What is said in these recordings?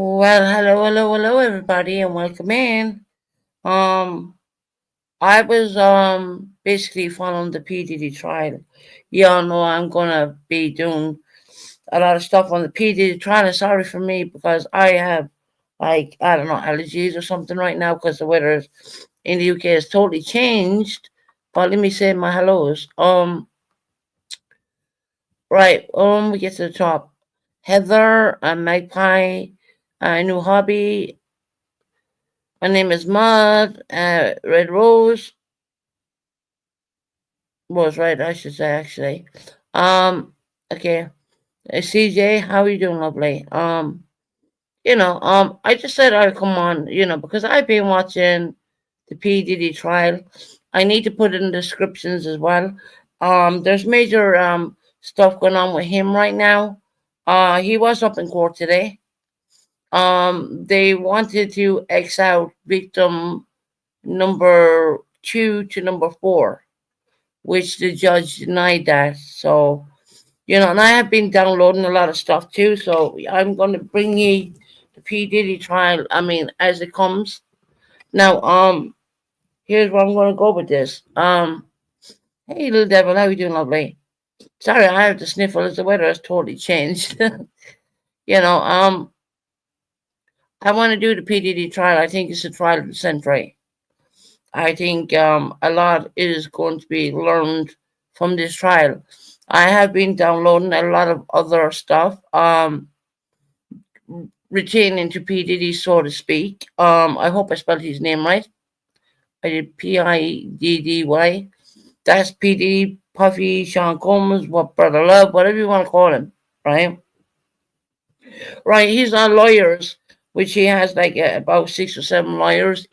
Well, hello, everybody, and welcome in. Um, I was basically following the PDD trial. Y'all know I'm gonna be doing a lot of stuff on the PDD trial. And sorry for me because I have like I don't know allergies or something right now because the weather in the UK has totally changed. But let me say my hellos. Right. We get to the top. Heather, Magpie, new hobby. My name is Mud. Red Rose was right, I should say actually. Um, okay. CJ, how are you doing, lovely? I just said I'd come on, because I've been watching the P Diddy trial. I need to put it in descriptions as well. There's major stuff going on with him right now. He was up in court today. They wanted to X out victim number 2 to number 4, which the judge denied that. So, and I have been downloading a lot of stuff too. So I'm going to bring you the P Diddy trial. I mean, as it comes. Now, here's where I'm going to go with this. Hey, little devil, how you doing, lovely? Sorry, I have the sniffle as the weather has totally changed. you know, um, I want to do the P Diddy trial. I think it's a trial of the century. I think a lot is going to be learned from this trial. I have been downloading a lot of other stuff, retaining to P. Diddy, so to speak. I hope I spelled his name right. I did Piddy. That's P. Diddy, Puffy, Sean Combs, what Brother Love, whatever you want to call him, right? Right, he's on lawyers, which he has like about 6 or 7 lawyers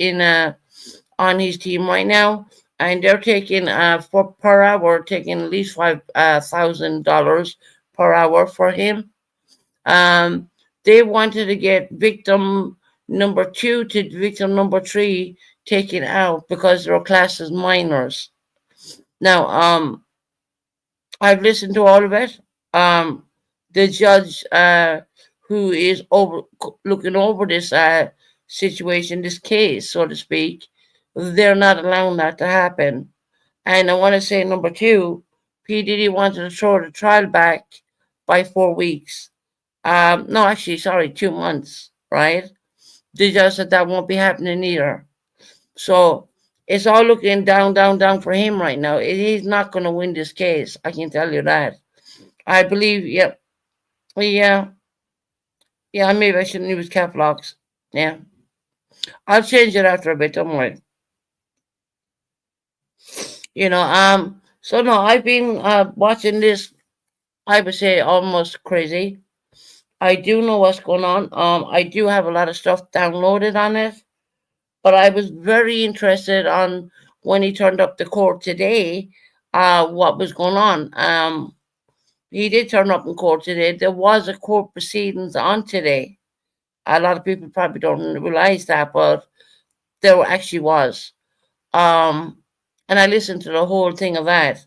on his team right now, and they're taking for per hour, taking at least $5,000 per hour for him. Um, they wanted to get victim number 2 to victim number 3 taken out because they were classed as minors. Now, I've listened to all of it. Um, the judge who is looking over this situation, this case, so to speak, they're not allowing that to happen. And I want to say number 2, P. Diddy wanted to throw the trial back by 4 weeks. No, actually, sorry, 2 months, right? The judge said that won't be happening either. So it's all looking down, down, down for him right now. He's not going to win this case. I can tell you that. I believe, yeah, yeah, yeah. Maybe I shouldn't use cap locks. Yeah, I'll change it after a bit. Don't worry. So no, I've been watching this. I would say almost crazy. I do know what's going on. I do have a lot of stuff downloaded on it, but I was very interested on when he turned up the court today. What was going on? He did turn up in court today. There was a court proceedings on today. A lot of people probably don't realize that, but there actually was. Um, and I listened to the whole thing of that.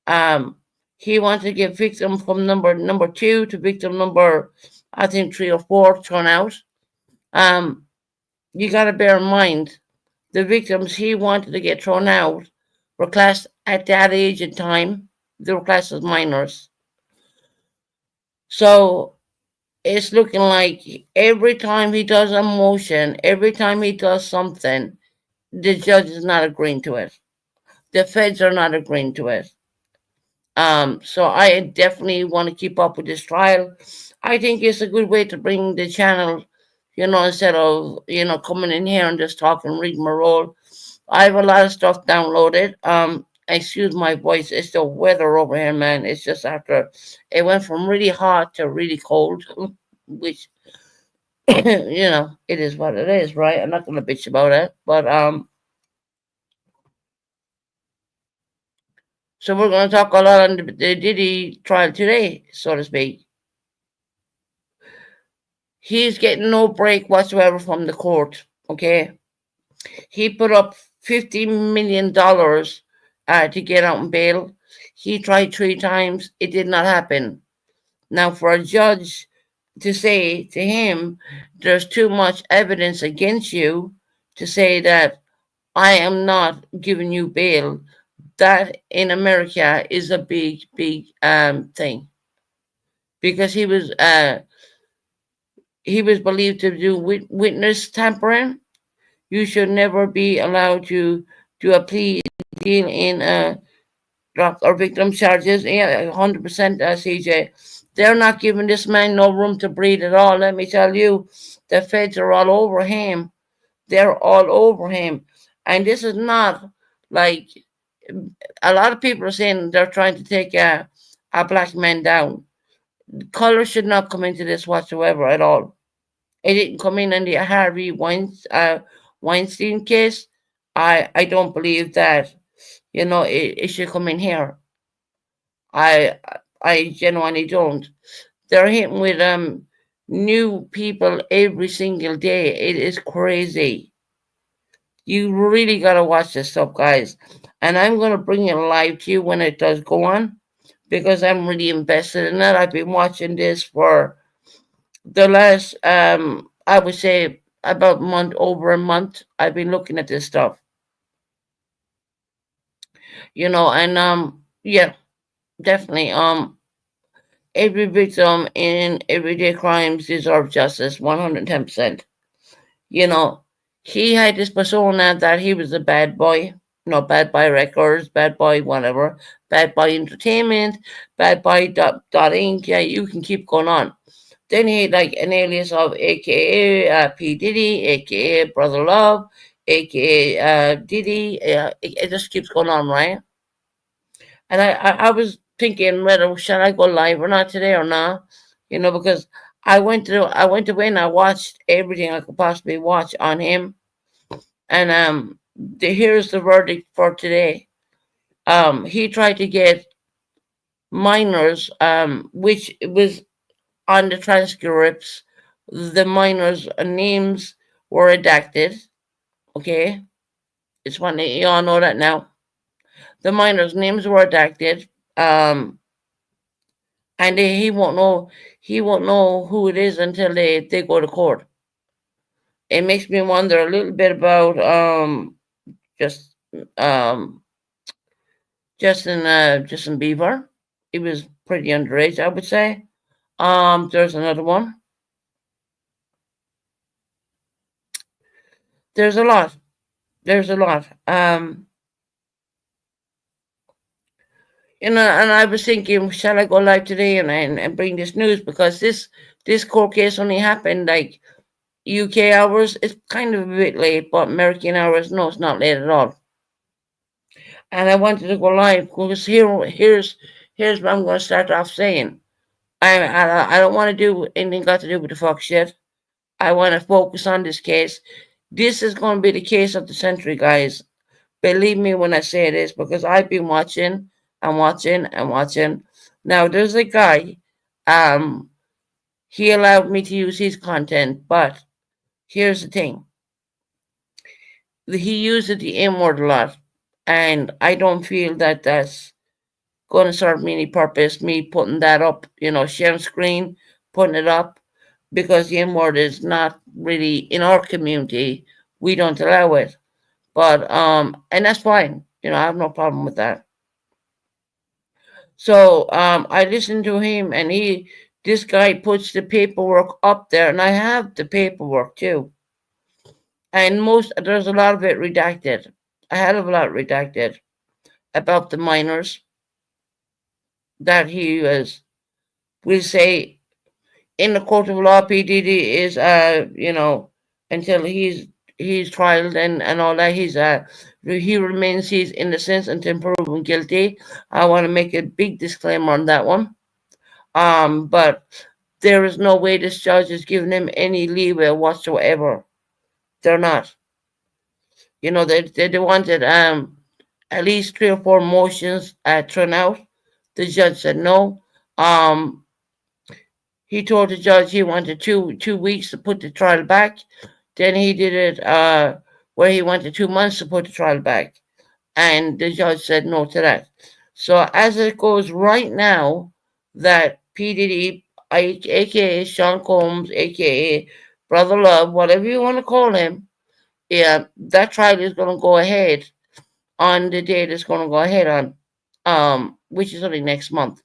Um, he wanted to get victim from number 2 to victim number, I think 3 or 4 thrown out. Um, you got to bear in mind the victims he wanted to get thrown out were classed at that age and time. They were classed as minors. So it's looking like every time he does a motion, every time he does something, the judge is not agreeing to it. The feds are not agreeing to it. So I definitely want to keep up with this trial. I think it's a good way to bring the channel, instead of, coming in here and just talking, reading my role. I have a lot of stuff downloaded. Excuse my voice. It's the weather over here, man. It's just after it went from really hot to really cold, which, it is what it is, right? I'm not gonna bitch about it. But so we're gonna talk a lot on the Diddy trial today, so to speak. He's getting no break whatsoever from the court. Okay, he put up $50 million to get out on bail. He tried 3 times. It did not happen. Now, for a judge, to say to him, there's too much evidence against you to say that I am not giving you bail. That in America is a big thing because he was believed to do witness tampering. You should never be allowed to do a plea deal in drop or victim charges. Yeah, 100%, CJ. They're not giving this man no room to breathe at all. Let me tell you, the feds are all over him. They're all over him, and this is not like a lot of people are saying they're trying to take a black man down. Color should not come into this whatsoever at all. It didn't come in the Harvey Weinstein case. I don't believe that. It should come in here. I I genuinely don't. They're hitting with new people every single day. It is crazy. You really gotta watch this stuff, guys. And I'm gonna bring it live to you when it does go on because I'm really invested in it. I've been watching this for the last I would say about over a month. I've been looking at this stuff. And yeah, definitely every victim in everyday crimes deserves justice 110%. You know, he had this persona that he was a bad boy, bad boy records, bad boy whatever, bad boy entertainment, bad boy dot inc. Yeah, you can keep going on. Then he had like an alias of AKA P. Diddy, AKA Brother Love, AKA Diddy. It just keeps going on, right? And I was thinking whether should I go live or not today or not, because I went away and I watched everything I could possibly watch on him, and here's the verdict for today. He tried to get minors, which was on the transcripts, the minors' names were redacted. Okay, it's one that you all know that now. The minors' names were redacted. And he won't know who it is until they go to court. It makes me wonder a little bit about just um Justin Bieber. He was pretty underage, I would say. There's another one. There's a lot. There's a lot. And I was thinking, shall I go live today and bring this news because this court case only happened like UK hours. It's kind of a bit late, but American hours, no, it's not late at all. And I wanted to go live because here's what I'm going to start off saying. I don't want to do anything got to do with the fuck shit. I want to focus on this case. This is going to be the case of the century, guys. Believe me when I say this because I've been watching and watching and watching. Now there's a guy. Um, he allowed me to use his content, but here's the thing. He uses the M word a lot, and I don't feel that that's going to serve me any purpose. Me putting that up, sharing screen, putting it up, because the M word is not really in our community. We don't allow it, but and that's fine. I have no problem with that. So I listened to him, and this guy puts the paperwork up there, and I have the paperwork too. And there's a lot of it redacted, a hell of a lot redacted about the minors that he was. We say in the court of law, PDD is until he's trialed and all that. He remains his innocence until proven guilty. I want to make a big disclaimer on that one. But there is no way this judge is giving him any leeway whatsoever. They're not. They wanted at least 3 or 4 motions thrown out. The judge said no. He told the judge he wanted two weeks to put the trial back. Then he did it where he wanted 2 months to put the trial back, and the judge said no to that. So as it goes right now, that P Diddy aka Sean Combs, aka Brother Love, whatever you want to call him. Yeah, that trial is going to go ahead on the date it's going to go ahead on, which is only next month.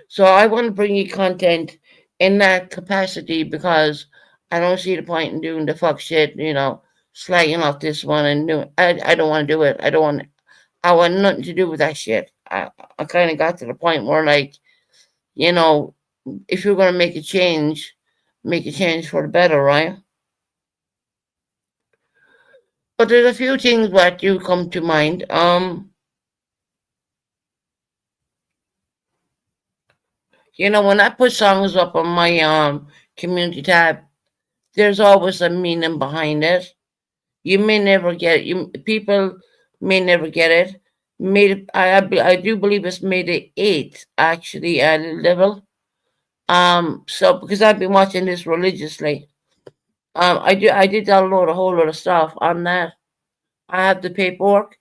So I want to bring you content in that capacity because I don't see the point in doing the fuck shit, slagging off this one and do. I don't want to do it. I want nothing to do with that shit. I kind of got to the point where like, you know, if you're gonna make a change for the better, right? But there's a few things that do come to mind. When I put songs up on my community tab, there's always a meaning behind it. You may never get it. People may never get it. Made I do believe it's made it eight actually at a level. So because I've been watching this religiously, I did download a whole lot of stuff on that. I have the paperwork.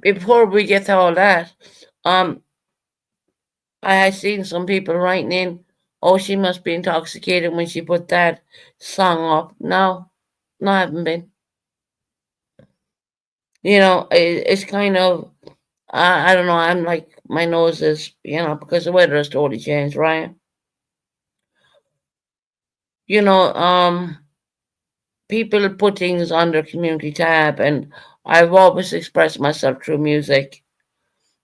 Before we get to all that, um, I had seen some people writing in, "Oh, she must be intoxicated when she put that song up." No, I haven't been. It's kind of I don't know. I'm like my nose is because the weather has totally changed, right? You know, people put things on their community tab, and I've always expressed myself through music.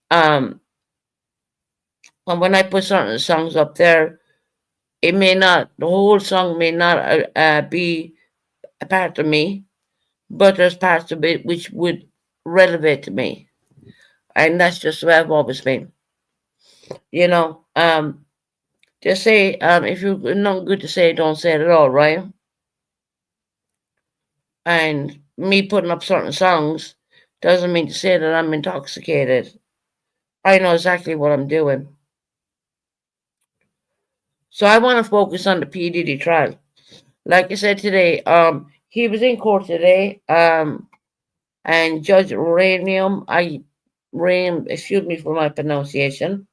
Um, and when I put certain songs up there, the whole song may not be a part of me, but there's parts of it which would relevate to me, and that's just where I've always been. You know, just say if you're not good to say, don't say it at all, right? And me putting up certain songs doesn't mean to say that I'm intoxicated. I know exactly what I'm doing. So I want to focus on the P. Diddy trial. Like I said today, he was in court today, and Judge excuse me for my pronunciation,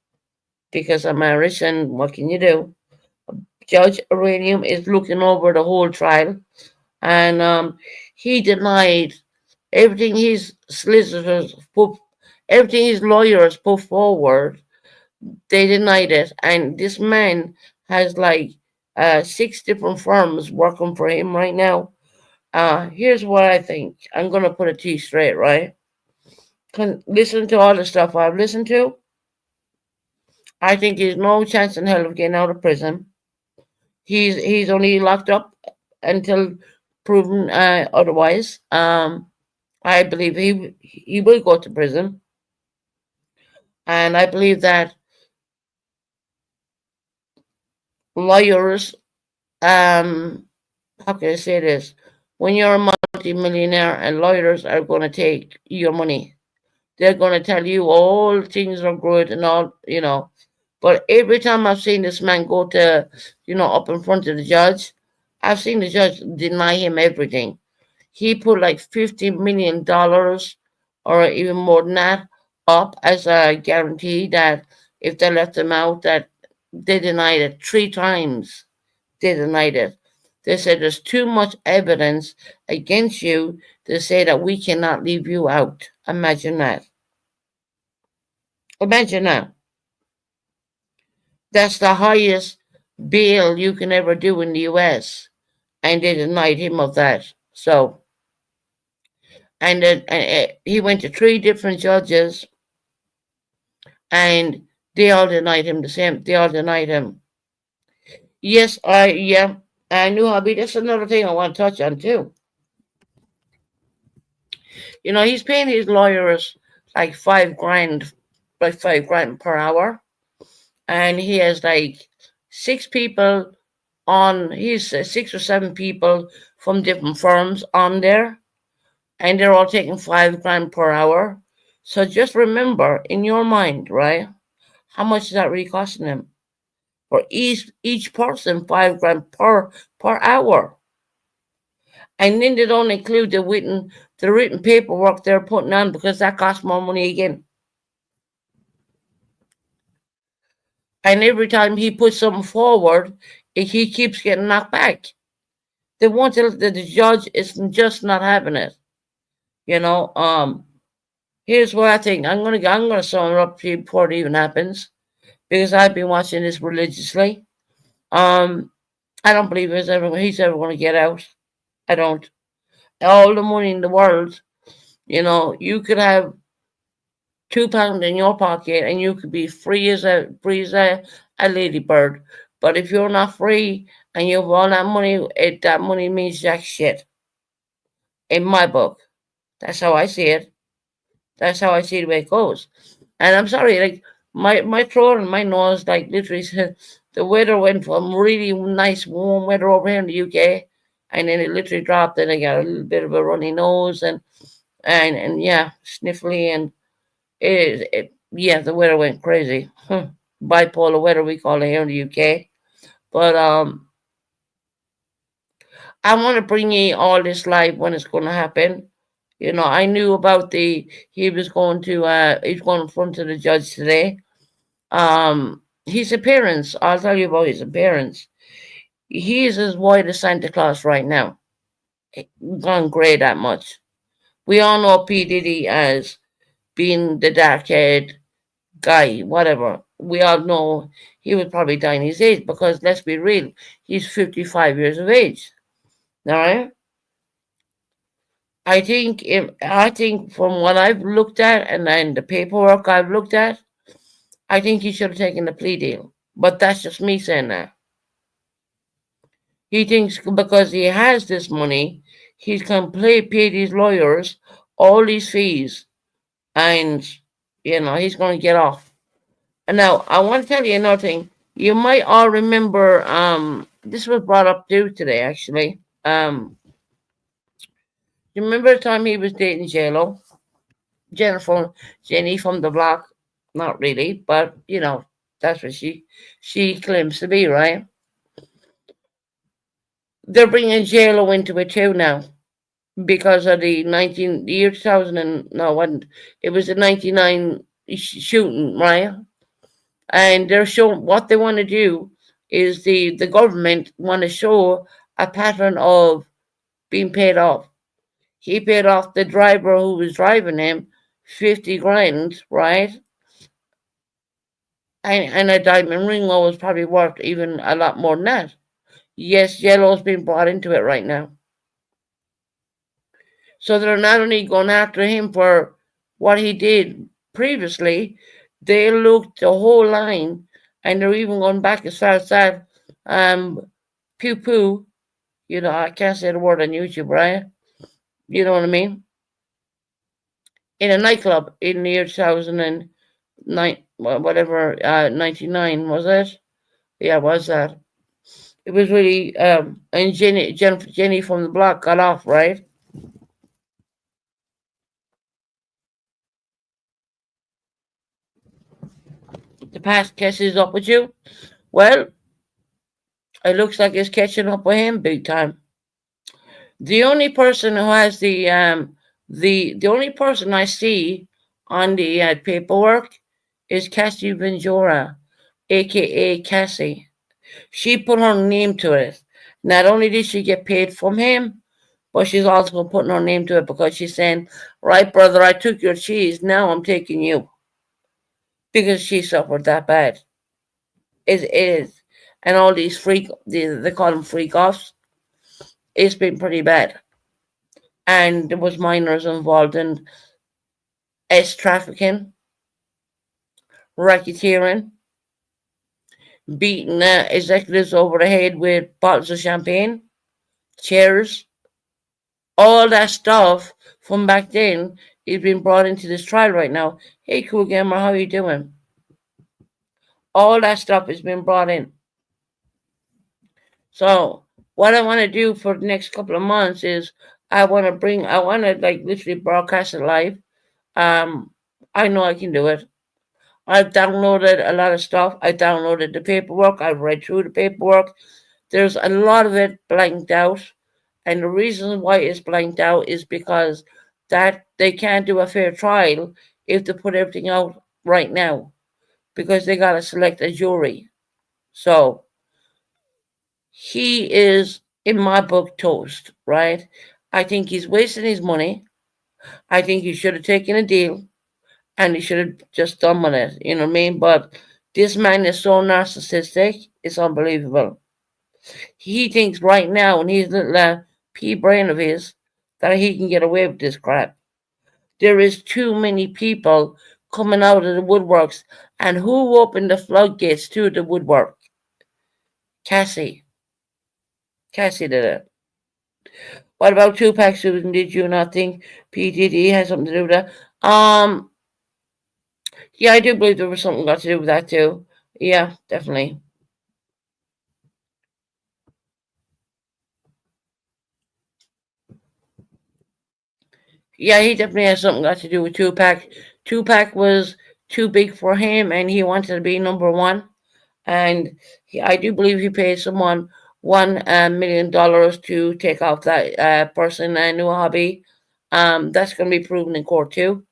because I'm Irish, and what can you do? Judge Uranium is looking over the whole trial, and he denied everything everything his lawyers put forward. They denied it, and this man has like six different firms working for him right now. Here's what I think. I'm gonna put it to you straight, right? Listen to all the stuff I've listened to. I think there's no chance in hell of getting out of prison. He's only locked up until proven otherwise. I believe he will go to prison, and I believe that lawyers, how can I say this? When you're a multi-millionaire and lawyers are going to take your money, they're going to tell you all things are good and all. But every time I've seen this man go to, up in front of the judge, I've seen the judge deny him everything. He put like $50 million or even more than that up as a guarantee that if they left him out, that they denied it three times. They denied it. They said there's too much evidence against you to say that we cannot leave you out. Imagine that. Imagine that. That's the highest bail you can ever do in the US. And they denied him of that. So, and then he went to three different judges, and they all denied him the same. They all denied him. Yes, yeah, I knew hubby. That's another thing I want to touch on too. He's paying his lawyers like 5 grand, like 5 grand per hour, and he has like six people on. He's 6 or 7 people from different firms on there, and they're all taking 5 grand per hour. So just remember in your mind, right? How much is that really costing him? For each person, 5 grand per hour. And then they don't include the written paperwork they're putting on because that costs more money again. And every time he puts something forward, he keeps getting knocked back. They want to, the judge is just not having it. You know, here's what I think. I'm gonna sum it up before it even happens because I've been watching this religiously. Um, I don't believe he's ever going to get out. I don't. All the money in the world, you could have £2 in your pocket and you could be free as a ladybird. But if you're not free and you have all that money, that money means jack shit. In my book, that's how I see it. That's how I see the way it goes. And I'm sorry, like my throat and my nose, like literally, the weather went from really nice warm weather over here in the UK, and then it literally dropped, and I got a little bit of a runny nose and yeah, sniffly, and yeah, the weather went crazy. Bipolar weather we call it here in the UK. But I want to bring you all this live when it's going to happen. I knew about he's going in front of the judge today. His appearance, I'll tell you about his appearance. He is as white as Santa Claus right now. Gone grey that much. We all know P. Diddy as being the dark haired guy, whatever. We all know he was probably dying his age because let's be real, he's 55 years of age. All right? I think from what I've looked at and then the paperwork I've looked at, I think he should have taken the plea deal. But that's just me saying that. He thinks because he has this money, he can pay these lawyers all these fees, and he's going to get off. And now I want to tell you another thing. You might all remember. This was brought up too today, actually. You remember the time he was dating JLo, Jennifer, Jenny from the block? Not really, but that's what she claims to be, right? They're bringing JLo into it too now because of the year 2000 and no, it was the 99 shooting, right? And they're showing what they want to do is the government want to show a pattern of being paid off. He paid off the driver who was driving him 50 grand, right? And a diamond ring was probably worth even a lot more than that. Yes, yellow's been brought into it right now. So they're not only going after him for what he did previously, they looked the whole line, and they're even going back as far as that. Pew poo, I can't say the word on YouTube, right? You know what I mean? In a nightclub in the year 2009, whatever, 99, was it? Yeah, was that? It was really, and Jenny from the block got off, right? The past catches up with you. Well, it looks like it's catching up with him big time. The only person who has the only person I see on the paperwork is Cassie Ventura, aka Cassie. She put her name to it. Not only did she get paid from him, but she's also putting her name to it because she's saying, "Right, brother, I took your cheese. Now I'm taking you," because she suffered that bad. It is, and all these they call them freak offs. It's been pretty bad, and there was minors involved in trafficking, racketeering, beating executives over the head with bottles of champagne, chairs, all that stuff from back then is being brought into this trial right now. Hey, cool gamer, how you doing? All that stuff has been brought in. So what I want to do for the next couple of months is I want to like literally broadcast it live. Um, I know I can do it. I've downloaded a lot of stuff. I downloaded the paperwork. I've read through the paperwork. There's a lot of it blanked out. And the reason why it's blanked out is because that they can't do a fair trial if they put everything out right now. because they got to select a jury. So he is, in my book, toast, right? I think he's wasting his money. I think he should have taken a deal and he should have just done with it. You know what I mean? But this man is so narcissistic, it's unbelievable. He thinks right now in his little pea brain of his that he can get away with this crap. There is too many people coming out of the woodworks. And who opened the floodgates to the woodwork? Cassie. Cassie did it. What about Tupac, Susan? Did you not think PDD has something to do with that? Yeah, I do believe there was something got to do with that too. Yeah, definitely. Yeah, he definitely has something got to do with Tupac. Tupac was too big for him, and he wanted to be number one. And I do believe he paid someone $1 million to take off that person a new hobby. That's going to be proven in court too.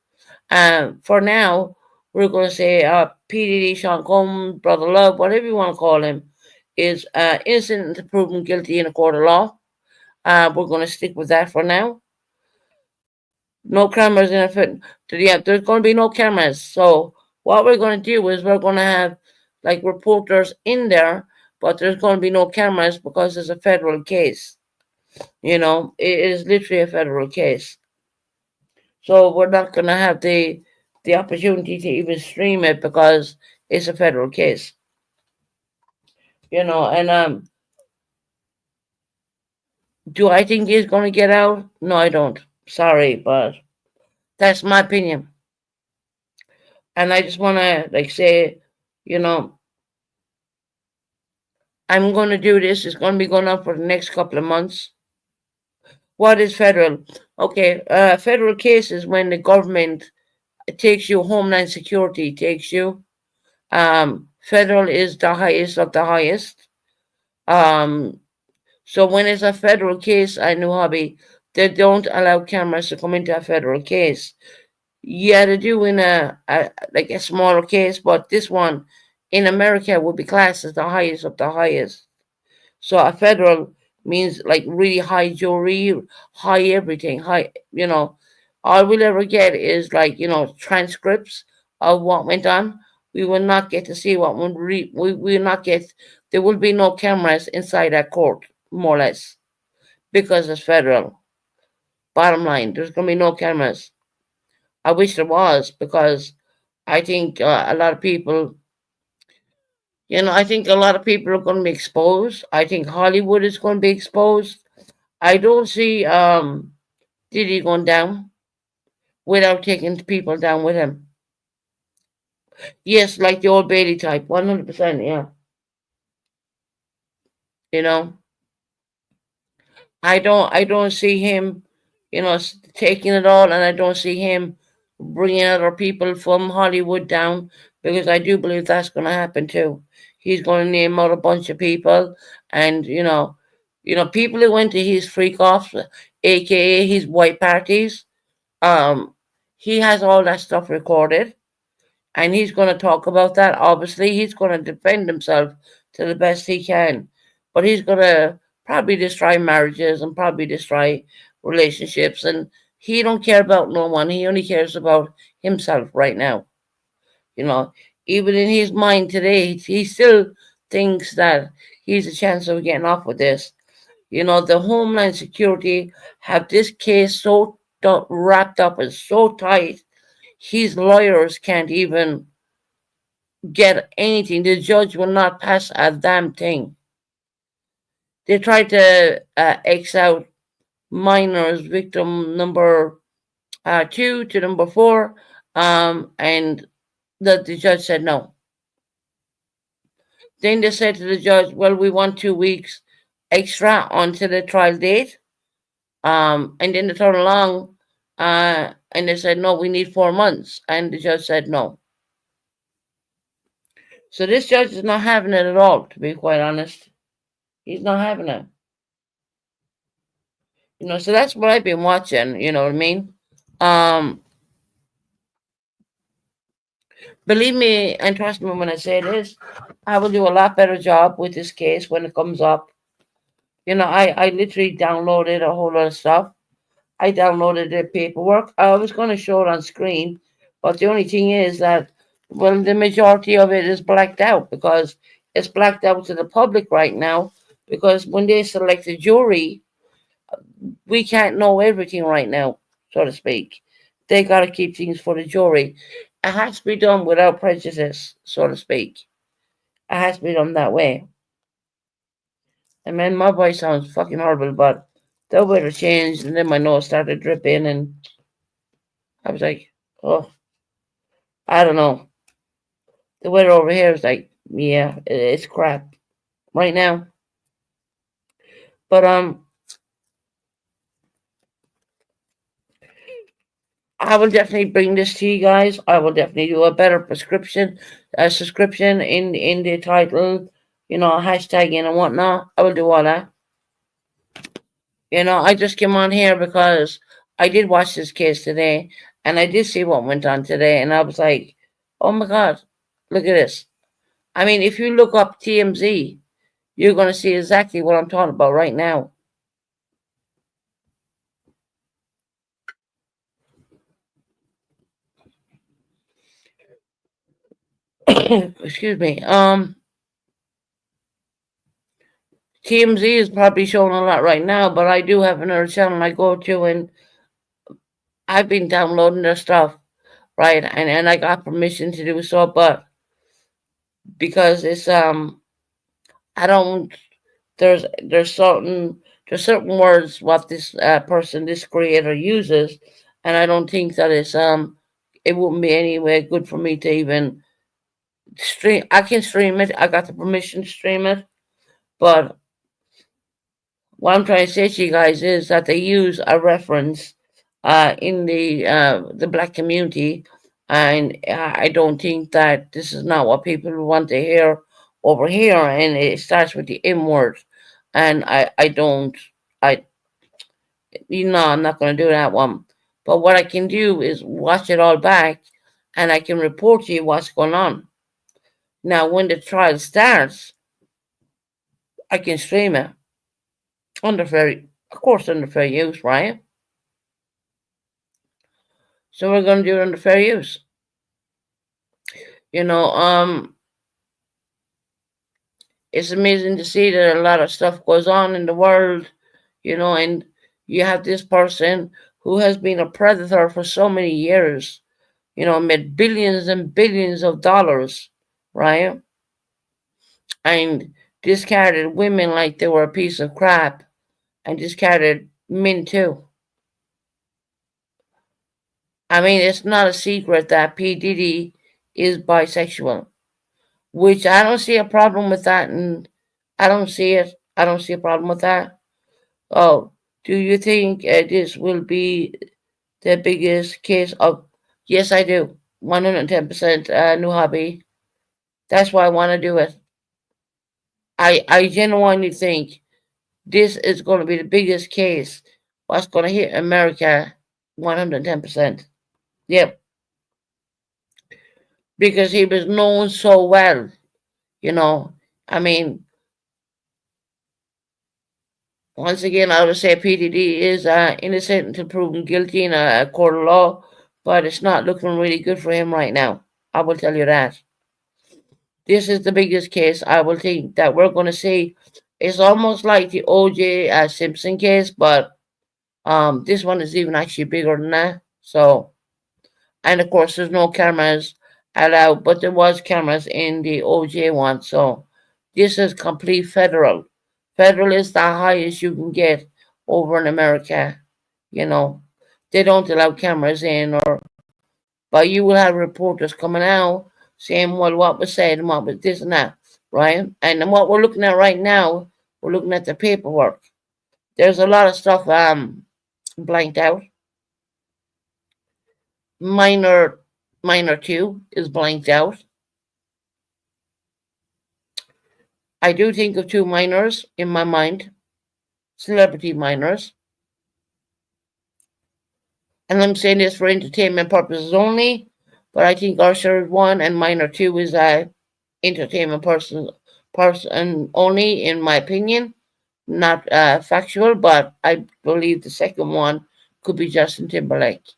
For now, we're going to say P. Diddy, Sean Combs, Brother Love, whatever you want to call him, is innocent until proven guilty in a court of law. We're going to stick with that for now. No cameras in a fit. Yeah, there's going to be no cameras. So what we're going to do is we're going to have like reporters in there, but there's going to be no cameras because it's a federal case. You know, it is literally a federal case. So we're not going to have the opportunity to even stream it because it's a federal case. You know, and do I think he's going to get out? No, I don't. Sorry, but that's my opinion. And I just want to like say, you know, I'm going to do this. It's going to be going on for the next couple of months. What is federal? Okay, federal case is when the government takes you, Homeland Security takes you. Federal is the highest of the highest. Um, so when it's a federal case, I know hobby, they don't allow cameras to come into a federal case. Yeah, they do in a like a smaller case, but this one in America would be classed as the highest of the highest. So a federal means like really high jury, high everything, high, you know. All we'll ever get is like, you know, transcripts of what went on. We will not get to see what went we will not get, there will be no cameras inside that court, more or less, because it's federal. Bottom line, there's going to be no cameras. I wish there was because I think a lot of people, you know, I think a lot of people are going to be exposed. I think Hollywood is going to be exposed. I don't see Diddy going down without taking people down with him. Yes, like the old Bailey type, 100%. Yeah, you know, I don't see him, you know, taking it all, and I don't see him bringing other people from Hollywood down because I do believe that's going to happen too. He's going to name out a bunch of people, and people who went to his freak offs, aka his white parties. Um, he has all that stuff recorded, and he's going to talk about that. Obviously, he's going to defend himself to the best he can, but he's going to probably destroy marriages and probably destroy relationships, and he don't care about no one. He only cares about himself right now. You know, even in his mind today, he still thinks that he's a chance of getting off with this. You know, the Homeland Security have this case so wrapped up and so tight, his lawyers can't even get anything. The judge will not pass a damn thing. They tried to X out minors, victim number two to number four, and the judge said no. Then they said to the judge, well, we want 2 weeks extra onto the trial date. And then they turned along and they said, no, we need 4 months. And the judge said no. So this judge is not having it at all, to be quite honest. He's not having it. So that's what I've been watching, you know what I mean? Um, Believe me and trust me when I say this, I will do a lot better job with this case when it comes up. I literally downloaded a whole lot of stuff. I downloaded the paperwork. I was going to show it on screen, but the only thing is that, well, the majority of it is blacked out because it's blacked out to the public right now. Because when they select a jury, we can't know everything right now, so to speak. They got to keep things for the jury. It has to be done without prejudice, so to speak. It has to be done that way. And man, my voice sounds fucking horrible, but the weather changed and then my nose started dripping and I was like, oh, I don't know. The weather over here is like, yeah, it's crap right now. But I will definitely bring this to you guys. I will definitely do a better subscription in the title, hashtagging and whatnot. I will do all that. I just came on here because I did watch this case today, and I did see what went on today, and I was like, oh my god, look at this. I mean, if you look up TMZ, you're going to see exactly what I'm talking about right now. Excuse me. TMZ is probably showing a lot right now, but I do have another channel I go to, and I've been downloading their stuff, right? And I got permission to do so, but because it's I don't there's certain words what this this creator uses, and I don't think that it wouldn't be anyway good for me to even stream. I can stream it. I got the permission to stream it, but what I'm trying to say to you guys is that they use a reference in the black community, and I don't think that this is not what people want to hear over here, and it starts with the M word, and I don't I I'm not going to do that one. But what I can do is watch it all back, and I can report to you what's going on. Now, when the trial starts, I can stream it of course, under fair use, right? So we're going to do it under fair use. You know, it's amazing to see that a lot of stuff goes on in the world, and you have this person who has been a predator for so many years, made billions and billions of dollars, right? And discarded women like they were a piece of crap, and discarded men too. I mean, it's not a secret that P. Diddy is bisexual, which I don't see a problem with that, and I don't see it. I don't see a problem with that. Oh, do you think this will be the biggest case of? Yes, I do. 110% new hobby. That's why I want to do it. I genuinely think this is going to be the biggest case. What's going to hit America 110%. Yep. Because he was known so well, you know. I mean, once again, I would say PDD is innocent until proven guilty in a court of law, but it's not looking really good for him right now. I will tell you that. This is the biggest case I will think that we're going to see. It's almost like the O.J. Simpson case, but this one is even actually bigger than that. So, and of course, there's no cameras allowed, but there was cameras in the O.J. one. So, this is complete federal. Federal is the highest you can get over in America. You know, they don't allow cameras in, but you will have reporters coming out saying, well, what was said and what was this and that, right? And what we're looking at right now, we're looking at the paperwork. There's a lot of stuff blanked out. Minor, minor two is blanked out. I do think of two minors in my mind, celebrity minors. And I'm saying this for entertainment purposes only. But I think Usher is one and minor two is a entertainment person only, in my opinion. Not factual, but I believe the second one could be Justin Timberlake.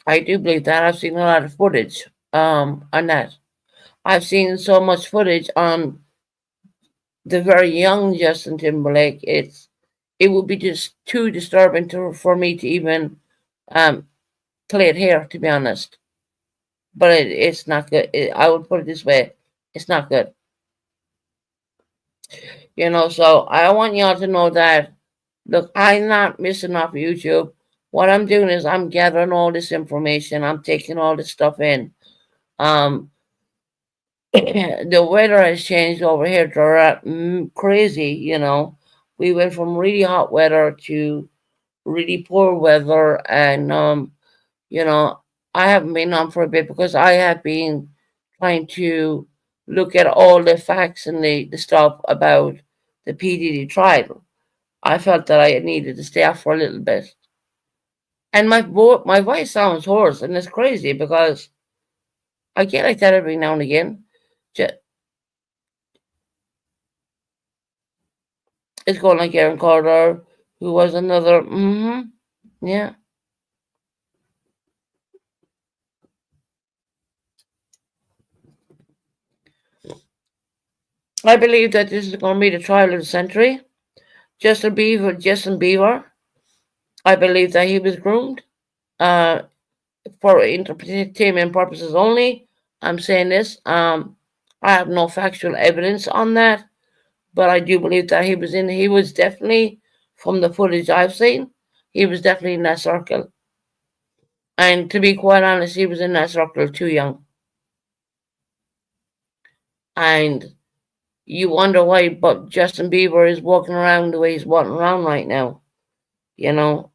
I do believe that. I've seen a lot of footage on that. I've seen so much footage on the very young Justin Timberlake. It would be just too disturbing for me to even um, play it here, to be honest. But it's not good. I would put it this way: it's not good. So I want y'all to know that. Look, I'm not missing off YouTube. What I'm doing is I'm gathering all this information. I'm taking all this stuff in. Um, the weather has changed over here to crazy. We went from really hot weather to really poor weather, and you know, I haven't been on for a bit because I have been trying to look at all the facts and the stuff about the PDD trial. I felt that I needed to stay off for a little bit. And my voice sounds hoarse, and it's crazy because I get like that every now and again. Ju- It's going like Aaron Carter, who was another. Yeah. I believe that this is going to be the trial of the century. Justin Bieber. I believe that he was groomed uh, for entertainment purposes only. I'm saying this. I have no factual evidence on that, but I do believe that he was in. He was definitely, from the footage I've seen, he was definitely in that circle. And to be quite honest, he was in that circle too young. And you wonder why, but Justin Bieber is walking around the way he's walking around right now. You know,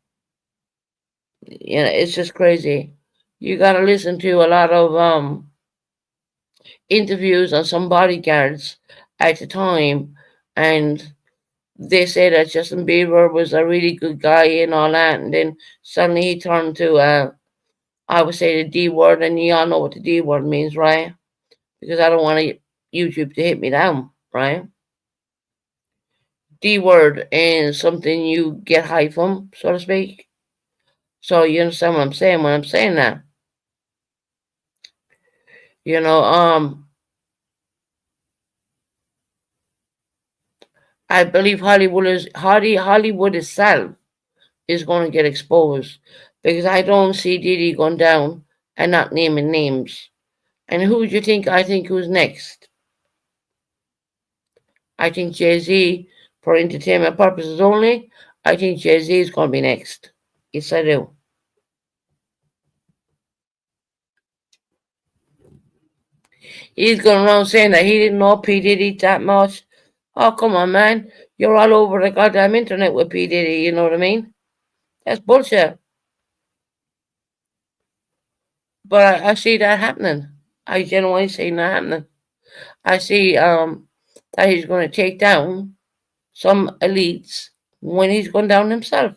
it's just crazy. You got to listen to a lot of interviews on some bodyguards at the time, and they say that Justin Bieber was a really good guy and all that, and then suddenly he turned to I would say the D word, and you all know what the D word means, right? Because I don't want YouTube to hit me down, right? D word is something you get high from, so to speak. So you understand what I'm saying when I'm saying that. You know, I believe Hollywood itself is going to get exposed because I don't see Diddy going down and not naming names. And who do you think I think who's next? I think Jay Z, for entertainment purposes only, I think Jay Z is going to be next. Yes, I do. He's going around saying that he didn't know P. Diddy that much. Oh, come on, man. You're all over the goddamn internet with P. Diddy, you know what I mean? That's bullshit. But I see that happening. I genuinely see that happening. I see that he's going to take down some elites when he's gone down himself.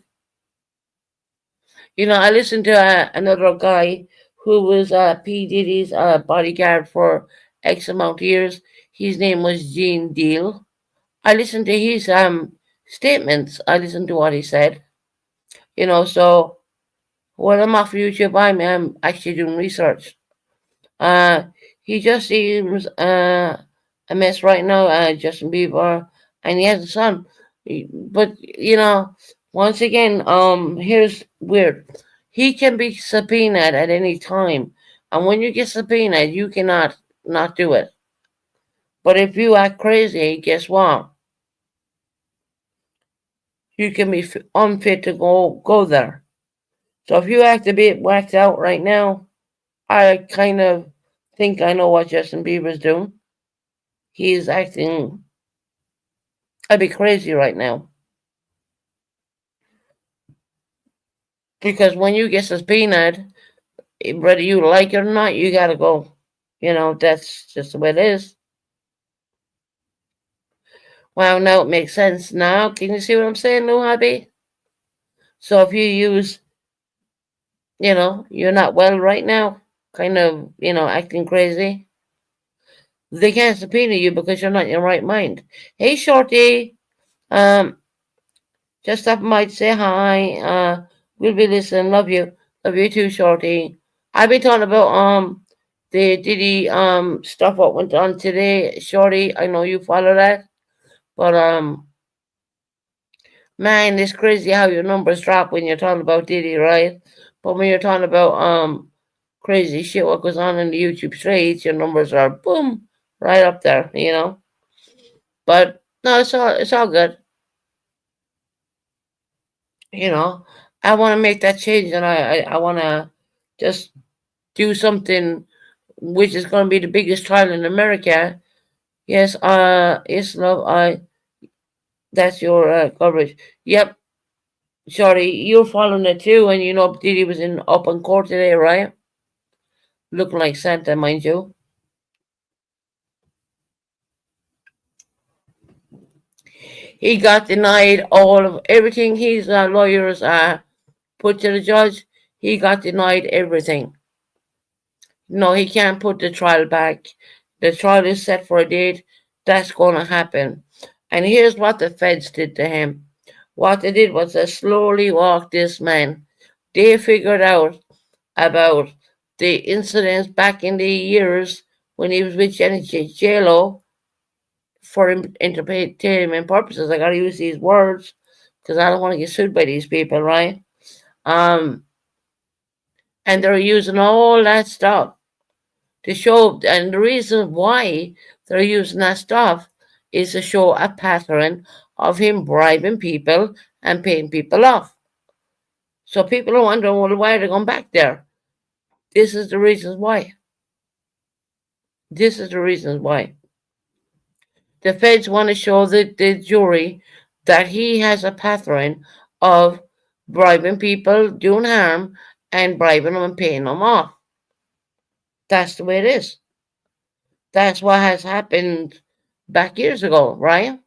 I listened to another guy who was P. Diddy's bodyguard for X amount of years. His name was Gene Deal. I listened to his statements. I listened to what he said. So when I'm off YouTube, I'm actually doing research. Uh, he just seems a mess right now, Justin Bieber, and he has a son. But once again, here's weird. He can be subpoenaed at any time, and when you get subpoenaed, you cannot not do it. But if you act crazy, guess what? You can be unfit to go there. So if you act a bit whacked out right now, I kind of think I know what Justin Bieber's doing. He's acting a bit crazy right now. Because when you get subpoenaed, whether you like it or not, you gotta go. That's just the way it is. Well, now it makes sense now. Can you see what I'm saying, Lou Hobby? So if you use you're not well right now, kind of, acting crazy. They can't subpoena you because you're not in your right mind. Hey, Shorty, um, just up might say hi. We'll be listening. Love you too, Shorty. I've been talking about the Diddy stuff what went on today, Shorty. I know you follow that, but man, it's crazy how your numbers drop when you're talking about Diddy, right? But when you're talking about crazy shit what goes on in the YouTube streets, your numbers are boom right up there. But no, it's all good. You know, I want to make that change, and I want to just do something which is going to be the biggest trial in America. Yes, yes, love. That's your coverage. Yep, sorry, you're following it too, and Diddy was in up in court today, right? Looking like Santa, mind you. He got denied all of everything his lawyers put to the judge. He got denied everything. No, he can't put the trial back. The trial is set for a date. That's going to happen. And here's what the feds did to him. What they did was they slowly walked this man. They figured out about the incidents back in the years when he was with Jenny J-Lo for entertainment purposes. I got to use these words because I don't want to get sued by these people, right? Um, and they're using all that stuff to show, and the reason why they're using that stuff is to show a pattern of him bribing people and paying people off. So people are wondering, well, why are they going back there? This is the reasons why. This is the reasons why. The feds want to show the jury that he has a pattern of bribing people, doing harm, and bribing them and paying them off. That's the way it is. That's what has happened back years ago, right?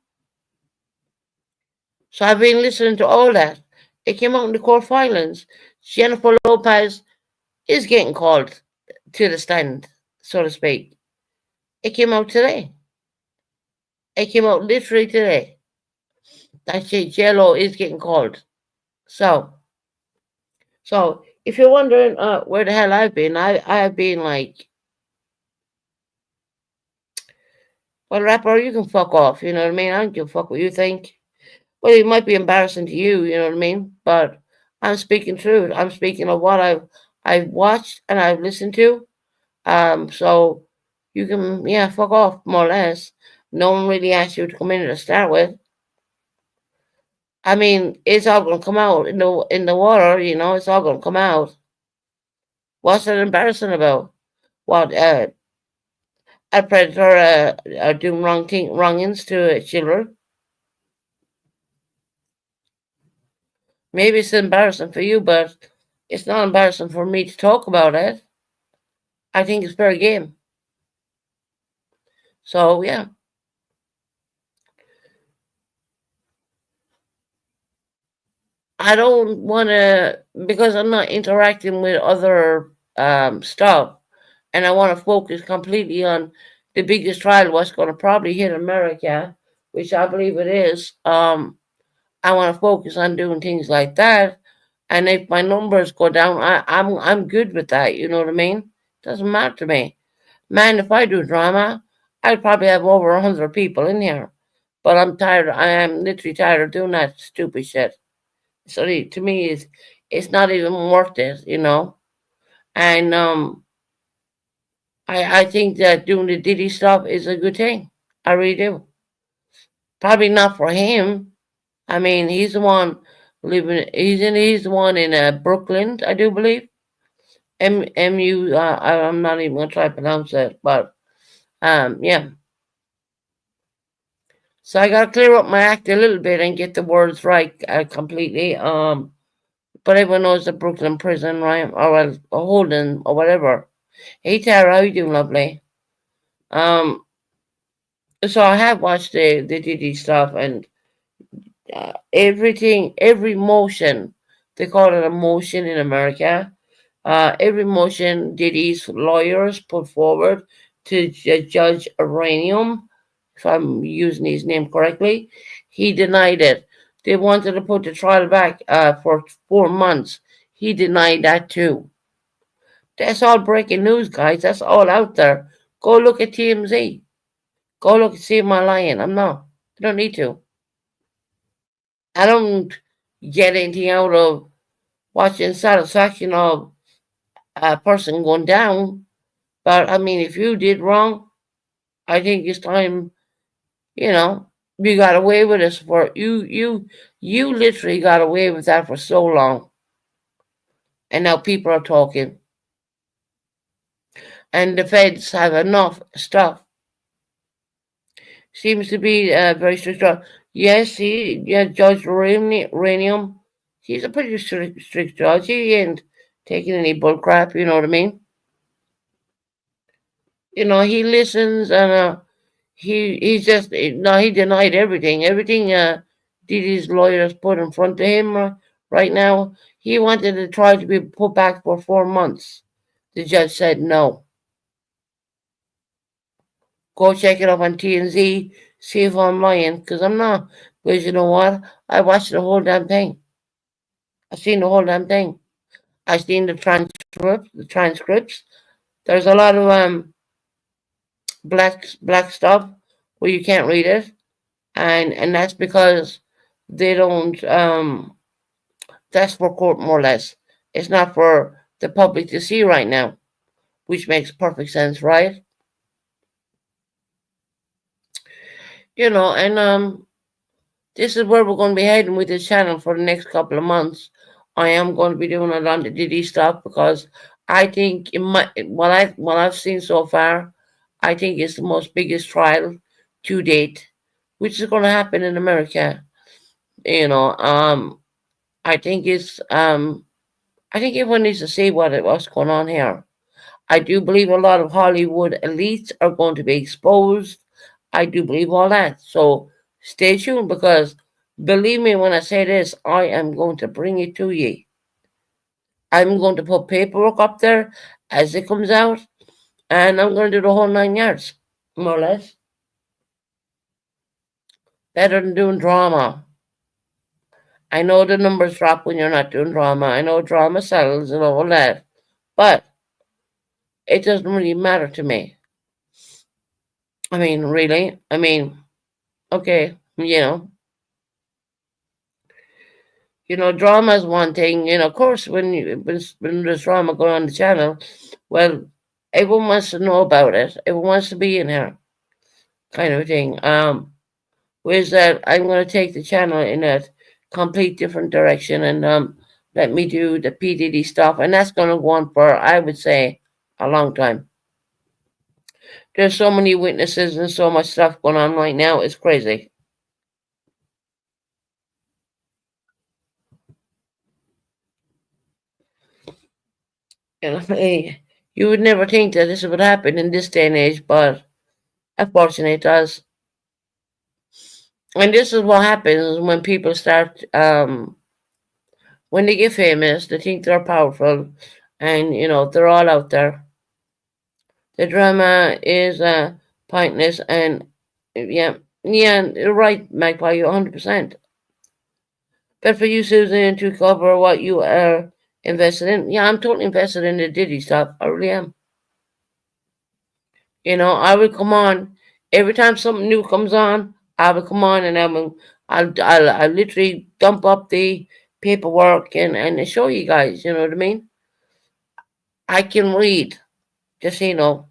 So I've been listening to all that. It came out in the court filings. Jennifer Lopez is getting called to the stand, so to speak. It came out today. It came out literally today. That J-Lo is getting called. So, so if you're wondering where the hell I've been, I have been like, well, rapper, you can fuck off. You know what I mean? I don't give a fuck what you think. Well, it might be embarrassing to you. You know what I mean? But I'm speaking truth. I'm speaking of what I've watched and I've listened to. So you can, yeah, fuck off more or less. No one really asked you to come in to start with. I mean, it's all gonna come out in the water. It's all gonna come out. What's that embarrassing about? What a predator doing wrongings to children? Maybe it's embarrassing for you, but it's not embarrassing for me to talk about it. I think it's fair game. So yeah, I don't want to because I'm not interacting with other stuff, and I want to focus completely on the biggest trial, what's going to probably hit America, which I believe it is. I want to focus on doing things like that, and if my numbers go down, I'm good with that. You know what I mean? Doesn't matter to me. Man, if I do drama, I'd probably have over 100 people in here. But I'm tired. I am literally tired of doing that stupid shit. So to me, it's not even worth it. And I think that doing the Diddy stuff is a good thing. I really do. Probably not for him. I mean, he's the one living. He's the one in Brooklyn, I do believe. MU. I'm not even gonna try to pronounce it, but yeah. So I gotta clear up my act a little bit and get the words right completely. But everyone knows the Brooklyn prison, right? Or well, Holden or whatever. Hey Tara, how you doing, lovely? Um, so I have watched the Diddy stuff and everything, every motion. They call it a motion in America. Every motion Diddy's lawyers put forward to Judge Uranium, if I'm using his name correctly, he denied it. They wanted to put the trial back for 4 months. He denied that too. That's all breaking news, guys. That's all out there. Go look at TMZ. Go look and see am I lying. I'm not. I don't need to. I don't get anything out of watching satisfaction of a person going down. But I mean, if you did wrong, I think it's time. You know, you got away with this for you literally got away with that for so long, and now people are talking, and the feds have enough stuff. Seems to be very strict. Yes, Judge Uranium, he's a pretty strict judge. He ain't taking any bull crap. You know what I mean? He listens and he's just no, he denied everything. Everything Diddy's lawyers put in front of him right now. He wanted the trial to be put back for 4 months. The judge said no. Go check it up on TNZ. See if I'm lying, because I'm not. Because you know what? I watched the whole damn thing. I seen the whole damn thing. I seen the transcripts. The transcripts. There's a lot of black stuff where you can't read it, and that's because they don't. That's for court more or less. It's not for the public to see right now, which makes perfect sense, right? And this is where we're going to be heading with this channel for the next couple of months. I am going to be doing a lot of Diddy stuff because I think what I've seen so far, I think it's the most biggest trial to date, which is going to happen in America. I think I think everyone needs to see what's going on here. I do believe a lot of Hollywood elites are going to be exposed. I do believe all that. So stay tuned because believe me when I say this, I am going to bring it to you. I'm going to put paperwork up there as it comes out, and I'm going to do the whole 9 yards, more or less. Better than doing drama. I know the numbers drop when you're not doing drama. I know drama sells and all that. But it doesn't really matter to me. I mean, really? I mean, okay, drama is one thing. Of course, when there's drama going on the channel, well, everyone wants to know about it. Everyone wants to be in here, kind of thing. Whereas that I'm going to take the channel in a complete different direction and let me do the PDD stuff, and that's going to go on for I would say a long time. There's so many witnesses and so much stuff going on right now. It's crazy. You would never think that this would happen in this day and age, but unfortunately it does. And this is what happens when people start, when they get famous, they think they're powerful, and they're all out there. The drama is pointless, and yeah, you're right, Magpie, you're 100%. But for you, Susan, to cover what you are invested in, yeah, I'm totally invested in the Diddy stuff. I really am. I will come on every time something new comes on. I will come on and I'll literally dump up the paperwork and show you guys. You know what I mean? I can read, just so you know.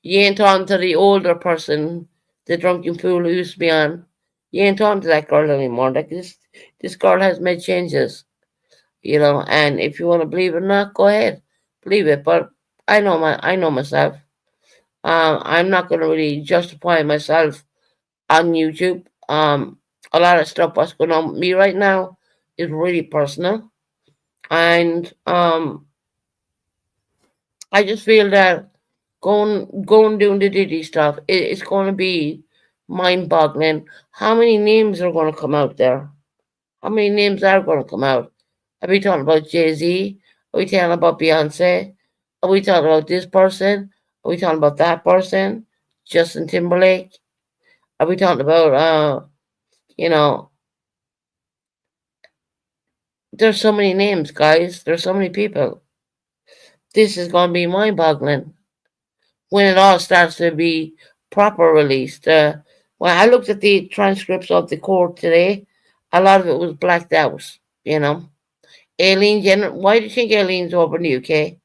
You ain't talking to the older person, the drunken fool who used to be on. You ain't talking to that girl anymore. Like this girl has made changes. And if you want to believe it or not, go ahead, believe it. But I know myself. I'm not going to really justify myself on YouTube. A lot of stuff what's going on with me right now is really personal, and I just feel that going doing the Diddy stuff, it's going to be mind-boggling. How many names are going to come out there? How many names are going to come out? Are we talking about Jay-Z? Are we talking about Beyonce? Are we talking about this person? Are we talking about that person? Justin Timberlake? Are we talking about you know, there's so many names, guys. There's so many people. This is gonna be mind boggling when it all starts to be proper released. When I looked at the transcripts of the court today, a lot of it was blacked out, you know. Aileen Jenner, why do you think Aileen's over in the UK?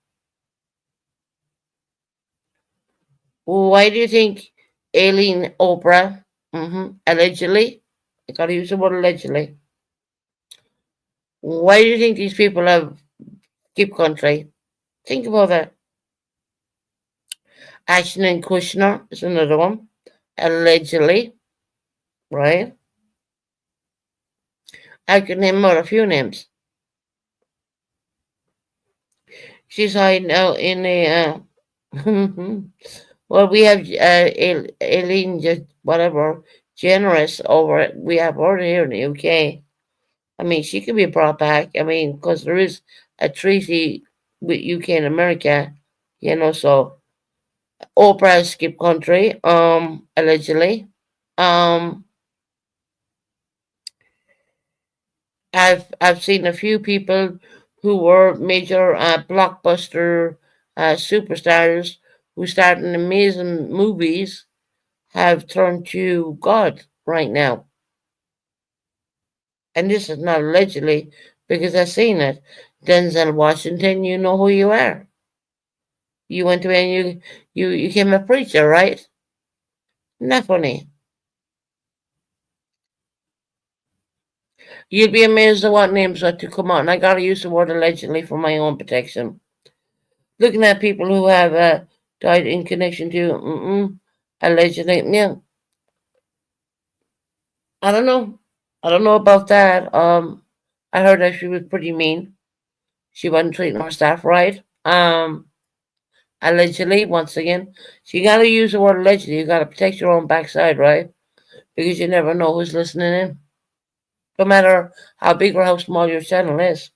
Why do you think Aileen Oprah, allegedly, I gotta use the word allegedly, why do you think these people have keep country? Think about that. Ashton and Kushner is another one, allegedly, right? I could name out a few names. She's hiding out in a. Well, we have Aileen, just whatever, generous over. We have her here in the UK. I mean, she could be brought back. I mean, because there is a treaty with UK and America, So Oprah skipped country, allegedly. Um, I've seen a few people who were major blockbuster superstars who starred in amazing movies have turned to God right now. And this is not allegedly because I've seen it. Denzel Washington, you know who you are. You went to and you became a preacher, right? Not funny. You'd be amazed at what names are to come on. I gotta use the word allegedly for my own protection. Looking at people who have died in connection to allegedly. Yeah, I don't know. I don't know about that. I heard that she was pretty mean. She wasn't treating her staff right. Allegedly, once again, so you gotta use the word allegedly. You gotta protect your own backside, right? Because you never know who's listening in, no matter how big or how small your channel is.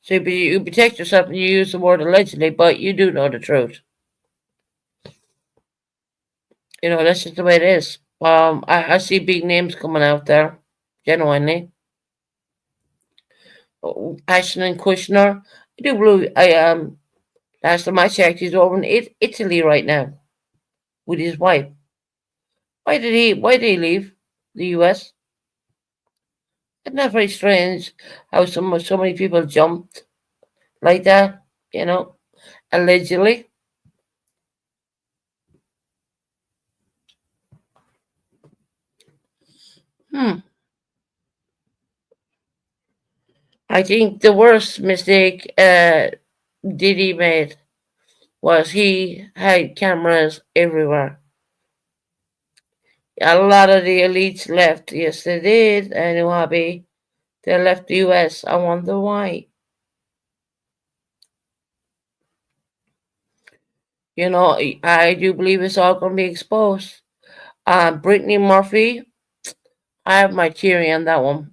So you protect yourself and you use the word allegedly, but you do know the truth. That's just the way it is. I see big names coming out there, genuinely. Ashton and Kushner. I do believe last time I checked, he's over in Italy right now with his wife. Why did he leave the US? Isn't that very strange how so many people jumped like that, allegedly? Hmm. I think the worst mistake Diddy made was he had cameras everywhere. A lot of the elites left. Yes, they did. And Happy, they left the US. I wonder why. I do believe it's all going to be exposed. Brittany Murphy, I have my theory on that one.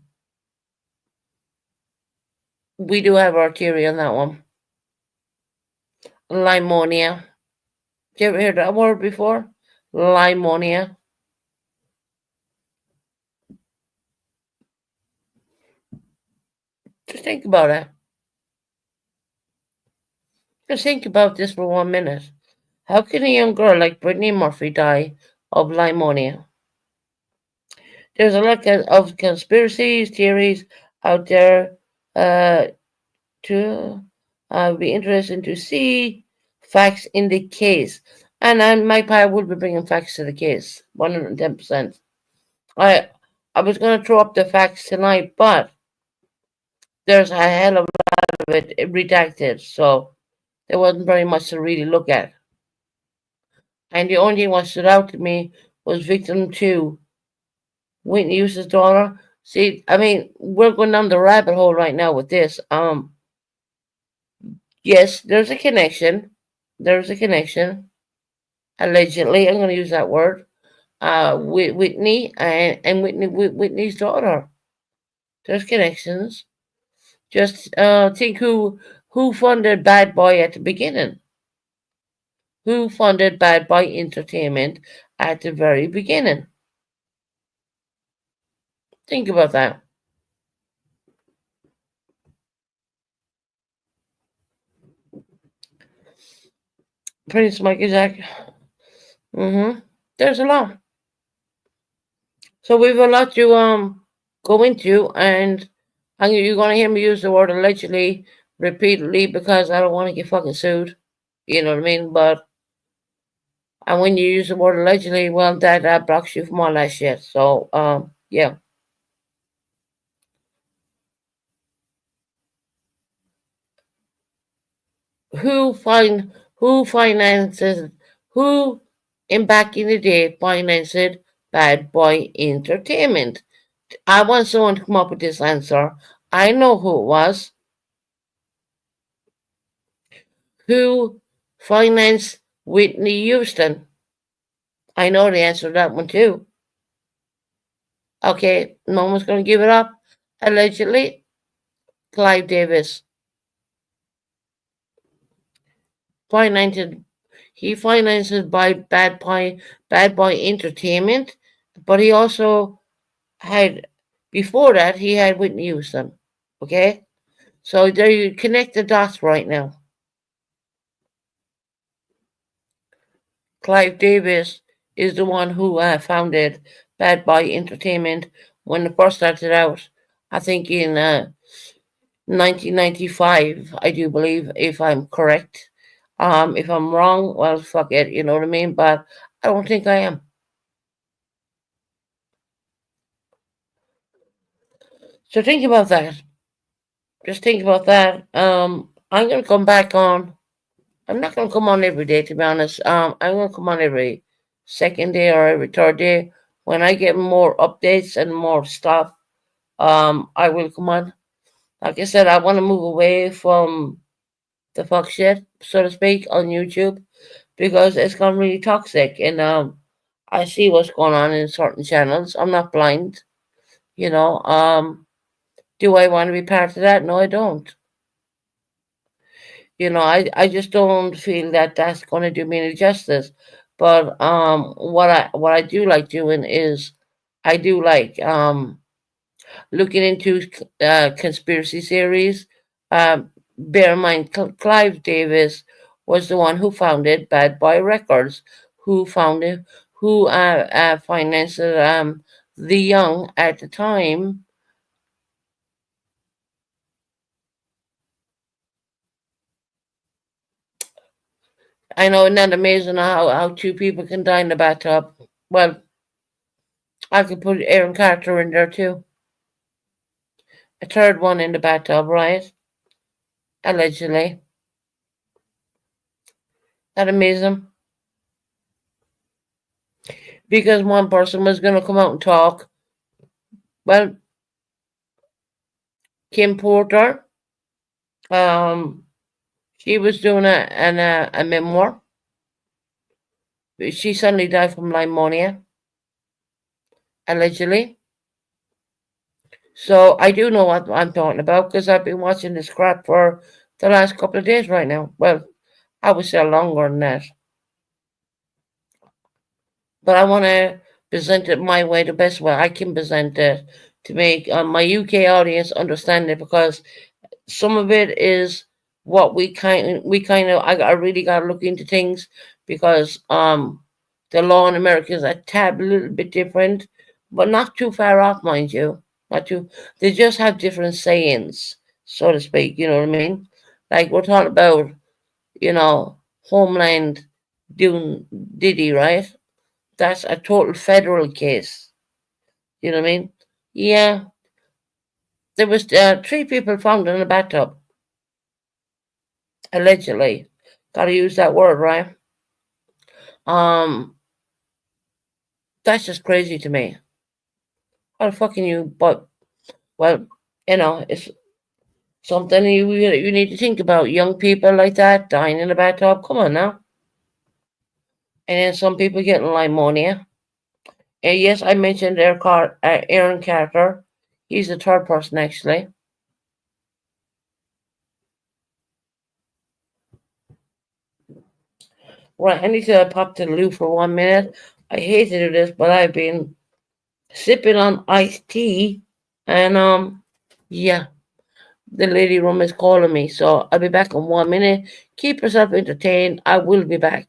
We do have our theory on that one. Limonia. Did you ever hear that word before? Limonia. Just think about it. Just think about this for 1 minute. How can a young girl like Brittany Murphy die of limonia? There's a lot of conspiracies, theories out there to be interesting to see facts in the case. And my pie will be bringing facts to the case, 110%. I I was going to throw up the facts tonight, but there's a hell of a lot of it redacted, so there wasn't very much to really look at. And the only thing that stood out to me was victim two, Whitney Houston's daughter. See, I mean, we're going down the rabbit hole right now with this. Yes, there's a connection. There's a connection. Allegedly, I'm going to use that word. With Whitney and Whitney's daughter. There's connections. Just think who funded Bad Boy at the beginning. Who funded Bad Boy Entertainment at the very beginning? Think about that. Prince Michael Jack. There's a lot. So we've a lot to go into, and you're gonna hear me use the word allegedly repeatedly because I don't want to get fucking sued. You know what I mean? But and when you use the word allegedly, well, that blocks you from all that shit. So yeah. Who finances who in back in the day financed Bad Boy Entertainment? I want someone to come up with this answer. I know who it was. Who financed Whitney Houston? I know the answer to that one too. Okay, no one's going to give it up. Allegedly, Clive Davis financed. He finances by Bad Boy Entertainment, but he also had before that he had Whitney Houston. Okay, so there you connect the dots right now. Clive Davis is the one who founded Bad Boy Entertainment when it first started out. I think in 1995, I do believe, if I'm correct. If I'm wrong, well, fuck it, you know what I mean? But I don't think I am. So think about that. Just think about that. I'm gonna come back on. I'm not gonna come on every day, to be honest. I'm gonna come on every second day or every third day when I get more updates and more stuff. I will come on. Like I said, I want to move away from the fuck shit, so to speak, on YouTube because it's gone really toxic. And I see what's going on in certain channels. I'm not blind, you know. Do I want to be part of that? No, I don't. I just don't feel that that's going to do me any justice. But what I do like doing is I do like looking into conspiracy theories. Bear in mind, Clive Davis was the one who founded Bad Boy Records, who financed the young at the time. I know, isn't that amazing how two people can die in the bathtub? Well, I could put Aaron Carter in there too. A third one in the bathtub, right? Allegedly. That amazing. Because one person was going to come out and talk. Well, Kim Porter, um, she was doing a memoir. She suddenly died from pneumonia, allegedly. So I do know what I'm talking about because I've been watching this crap for the last couple of days right now. Well, I would say longer than that. But I want to present it my way, the best way I can present it to make my UK audience understand it because some of it is what we kind of I really got to look into things because the law in America is a tad little bit different, but not too far off, mind you. Not too. They just have different sayings, so to speak. You know what I mean? Like we're talking about, Homeland doing Diddy, right? That's a total federal case. You know what I mean? Yeah, there was three people found in a bathtub, allegedly. Gotta use that word, right? Um, that's just crazy to me. How the fuck can you? But well, it's something you need to think about. Young people like that dying in a bathtub. Come on now. And then some people getting pneumonia. And yes, I mentioned Aaron Carter. He's the third person actually. Right, I need to pop to the loo for 1 minute. I hate to do this, but I've been sipping on iced tea, and yeah, the lady room is calling me, so I'll be back in 1 minute. Keep yourself entertained. I will be back.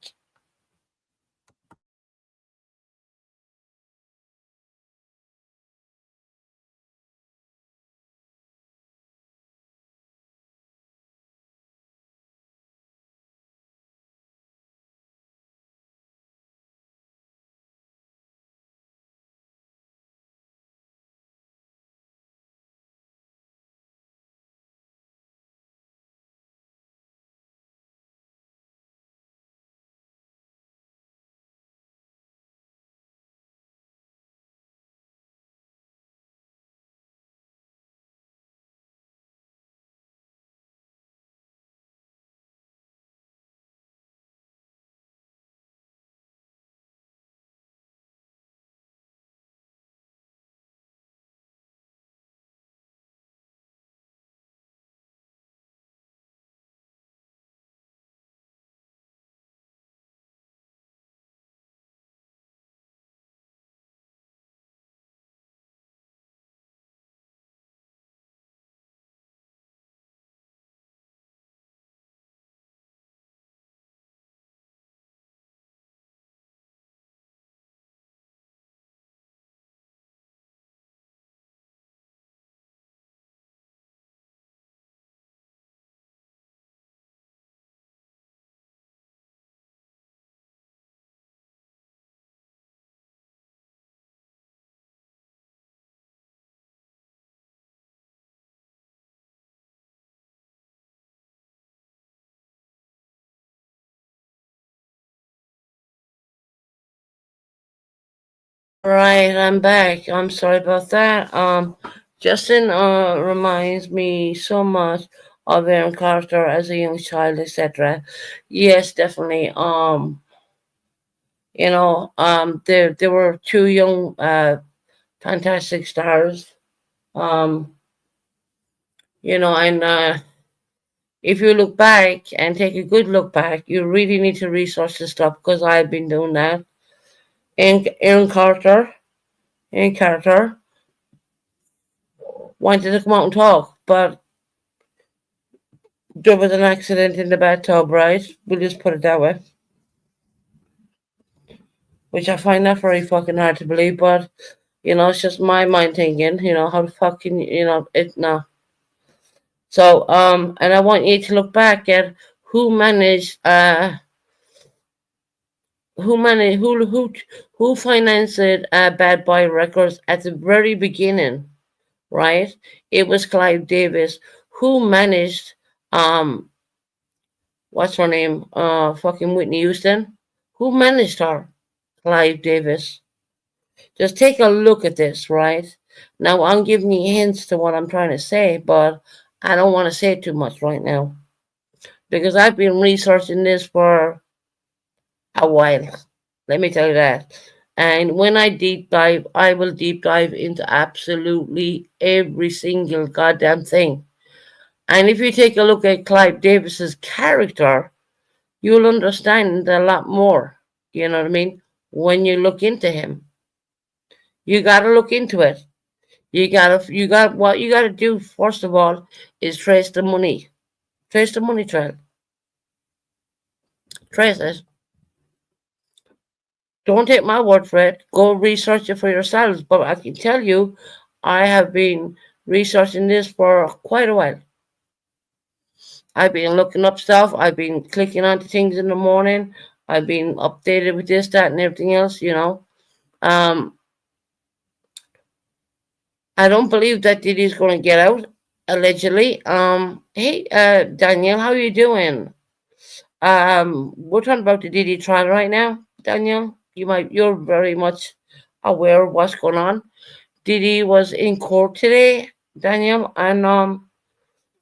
Right, I'm back. I'm sorry about that. Justin reminds me so much of Aaron Carter as a young child, etc. Yes, definitely. There were two young, fantastic stars. Um, and if you look back and take a good look back, you really need to research this stuff because I've been doing that. And Aaron Carter wanted to come out and talk, but there was an accident in the bathtub, right? We'll just put it that way. Which I find that very fucking hard to believe, but it's just my mind thinking, how the fucking it no. So and I want you to look back at who managed who financed Bad Boy Records at the very beginning, right? It was Clive Davis who managed um what's her name? Fucking Whitney Houston. Who managed her? Clive Davis. Just take a look at this, right? Now I'm giving you hints to what I'm trying to say, but I don't want to say too much right now because I've been researching this for a while. Let me tell you that. And when I deep dive, I will deep dive into absolutely every single goddamn thing. And if you take a look at Clive Davis's character, you'll understand a lot more. You know what I mean? When you look into him, you gotta look into it. What you gotta do first of all is trace the money. Trace the money trail. Trace it. Don't take my word for it. Go research it for yourselves. But I can tell you, I have been researching this for quite a while. I've been looking up stuff. I've been clicking onto things in the morning. I've been updated with this, that, and everything else. Um, I don't believe that Diddy's going to get out, allegedly. Hey, Danielle, how are you doing? We're talking about the Diddy trial right now, Danielle. You're very much aware of what's going on. Diddy was in court today, Daniel, and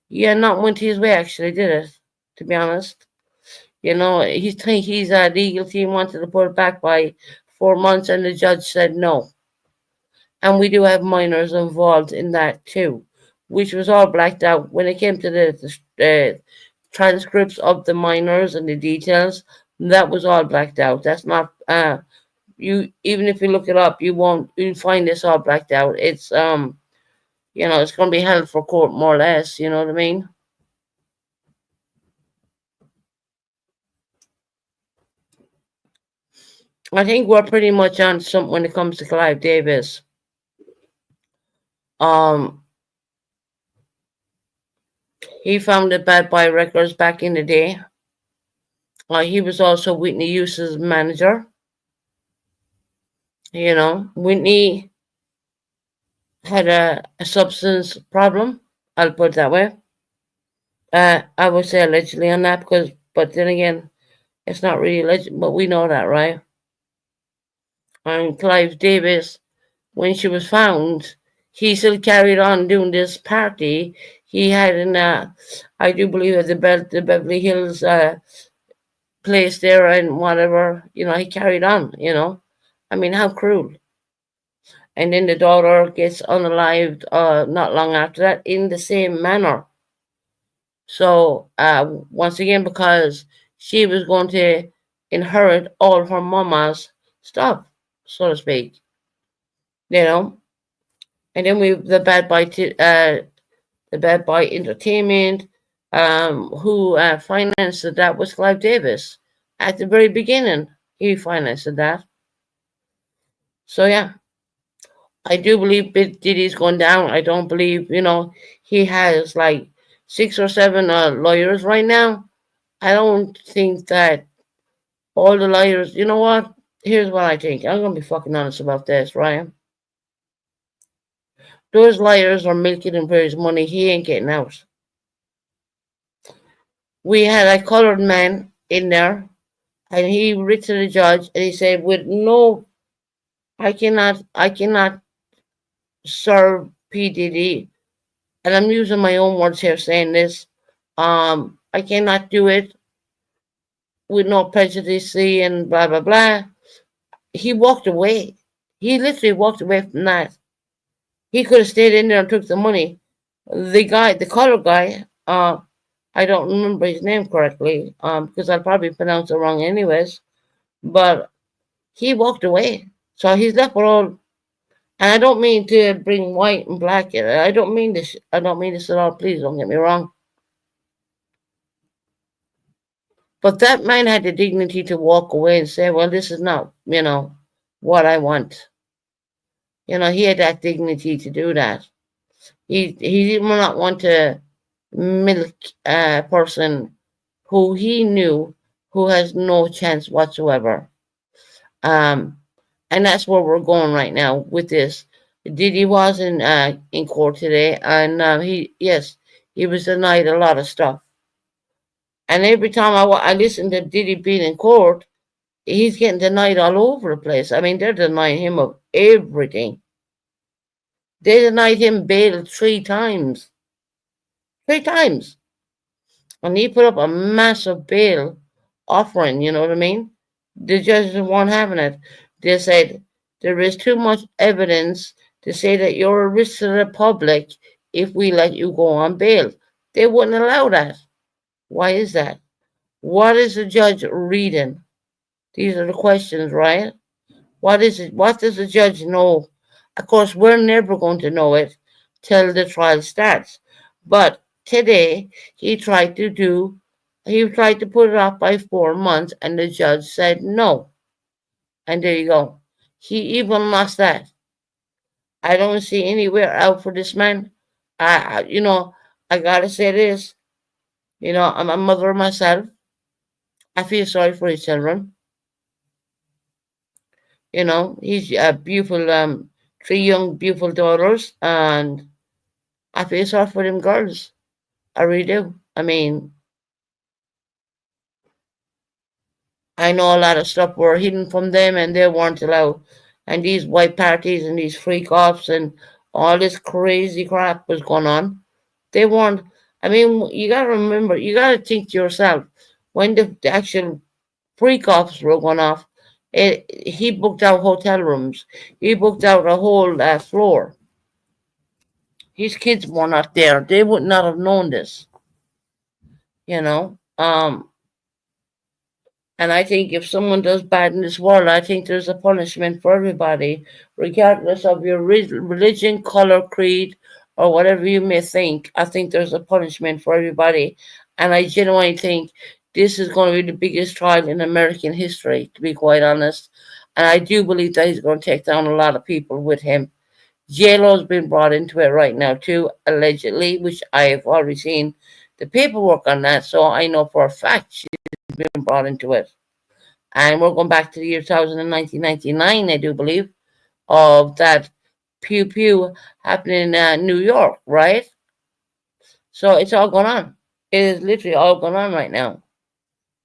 yeah, not went his way actually, did it? To be honest, his legal team wanted to put it back by 4 months, and the judge said no. And we do have minors involved in that too, which was all blacked out when it came to the transcripts of the minors and the details. That was all blacked out. That's not you. Even if you look it up, you find this all blacked out. It's going to be held for court more or less. You know what I mean? I think we're pretty much on something when it comes to Clive Davis. Um, he founded Bad Boy Records back in the day. He was also Whitney Houston's manager. Whitney had a substance problem. I'll put it that way. I would say allegedly on that but then again, it's not really alleged, but we know that, right? And Clive Davis, when she was found, he still carried on doing this party. He had I do believe at the Beverly Hills place there and whatever. He carried on. I mean, how cruel. And then the daughter gets unalived not long after that in the same manner. So once again, because she was going to inherit all her mama's stuff, so to speak, you know. And then we the Bad Boy Entertainment, who financed that was Clive Davis at the very beginning. He financed that. So yeah, I do believe Big Diddy's going down. I don't believe he has like 6 or 7 lawyers right now. I don't think that all the lawyers. You know what? Here's what I think. I'm gonna be fucking honest about this, Ryan. Those lawyers are milking him for his money. He ain't getting out. We had a colored man in there, and he writ to the judge, and he said, "With no, I cannot serve P Diddy," and I'm using my own words here, saying this. I cannot do it with no prejudice and blah blah blah. He walked away. He literally walked away from that. He could have stayed in there and took the money. The color guy, I don't remember his name correctly, because I'll probably pronounce it wrong anyways. But he walked away, so he's left with all. And I don't mean to bring white and black in it. I don't mean this. I don't mean this at all. Please don't get me wrong. But that man had the dignity to walk away and say, "Well, this is not, what I want." He had that dignity to do that. He did not want to milk a person who he knew who has no chance whatsoever. Um, and that's where we're going right now with this. Diddy was in court today, and he was denied a lot of stuff. And every time I listen to Diddy being in court, he's getting denied all over the place. I mean, they're denying him of everything. They denied him bail 3 times. 3 times. And he put up a massive bail offering, you know what I mean? The judges weren't having it. They said there is too much evidence to say that you're a risk to the public if we let you go on bail. They wouldn't allow that. Why is that? What is the judge reading? These are the questions, right? What is it? What does the judge know? Of course, we're never going to know it till the trial starts. But today, he tried to put it off by 4 months, and the judge said no. And there you go. He even lost that. I don't see anywhere out for this man. I gotta say this. I'm a mother myself. I feel sorry for his children. He's a beautiful, 3 young, beautiful daughters, and I feel sorry for them girls. I really do. I mean, I know a lot of stuff were hidden from them, and they weren't allowed. And these white parties and these freak offs and all this crazy crap was going on. They weren't. I mean, you gotta remember. You gotta think to yourself when the actual freak offs were going off. He booked out hotel rooms. He booked out a whole floor. His kids were not there. They would not have known this. You know. And I think if someone does bad in this world, I think there's a punishment for everybody, regardless of your religion, color, creed, or whatever you may think. I think there's a punishment for everybody. And I genuinely think this is going to be the biggest trial in American history, to be quite honest. And I do believe that he's going to take down a lot of people with him. JLo's been brought into it right now too, allegedly, which I have already seen the paperwork on that, so I know for a fact she's been brought into it. And we're going back to the year 1999, I do believe, of that pew pew happening in New York, right? So it's all going on. It is literally all going on right now.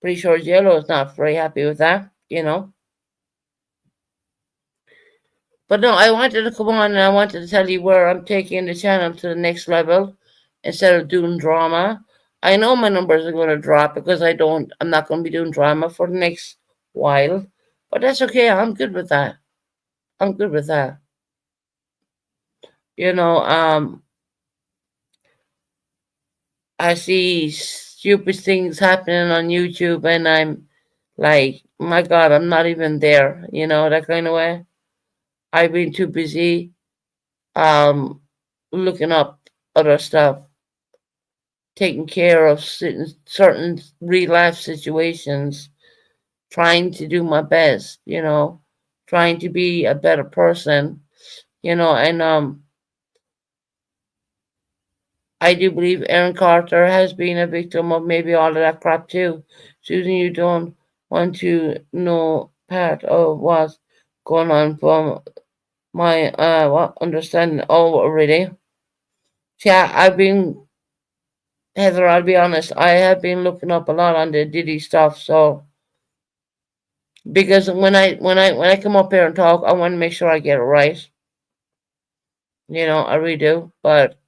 Pretty sure JLo is not very happy with that. But no, I wanted to come on and I wanted to tell you where I'm taking the channel to the next level instead of doing drama. I know my numbers are going to drop because I'm not going to be doing drama for the next while. But that's okay. I'm good with that. I'm good with that. You know, I see stupid things happening on YouTube and I'm like, my God, I'm not even there, that kind of way. I've been too busy um looking up other stuff, taking care of certain real life situations, trying to do my best, trying to be a better person, and I do believe Aaron Carter has been a victim of maybe all of that crap too. Susan, you don't want to know part of what's going on from my understanding. Oh, already. Yeah, Heather, I'll be honest, I have been looking up a lot on the Diddy stuff, so because when I come up here and talk, I want to make sure I get it right. I really do, but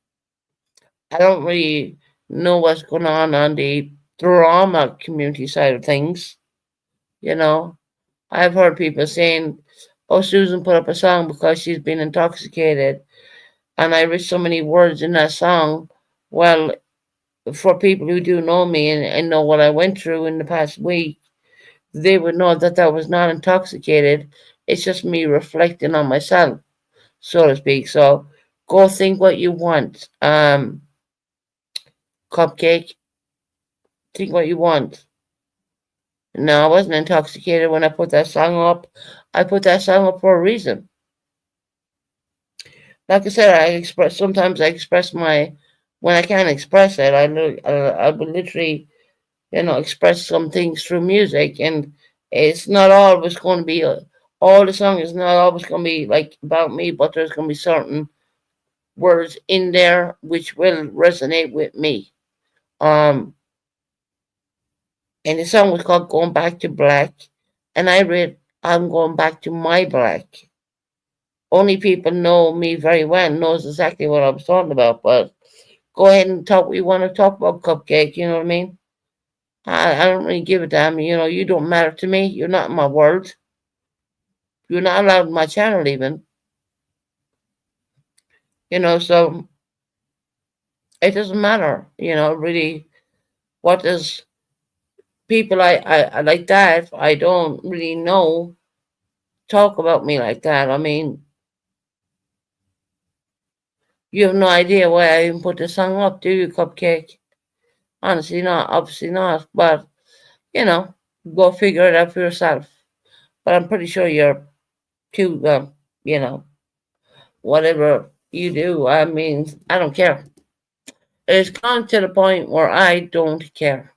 I don't really know what's going on the drama community side of things. You know, I've heard people saying, "Oh, Susan put up a song because she's been intoxicated," and I read so many words in that song. Well, for people who do know me and know what I went through in the past week, they would know that that was not intoxicated. It's just me reflecting on myself, so to speak. So go think what you want. Cupcake, think what you want. No, I wasn't intoxicated when I put that song up. I put that song up for a reason. Like I said, sometimes I express when I can't express it, I will literally, express some things through music, and it's not always going to be all the song is not always going to be like about me, but there's going to be certain words in there which will resonate with me. Um, and the song was called "Going Back to Black," and I read, "I'm going back to my black." Only people know me very well knows exactly what I was talking about, but go ahead and talk what you want to talk about, Cupcake. You know what I mean? I don't really give a damn. You don't matter to me. You're not in my world. You're not allowed in my channel even. So it doesn't matter. Really, what does people I like that I don't really know talk about me like that? I mean, you have no idea why I even put the song up, do you, Cupcake? Honestly, not. Obviously not. But you know, go figure it out for yourself. But I'm pretty sure you're too, you know, whatever you do. I mean, I don't care. It's gone to the point where I don't care.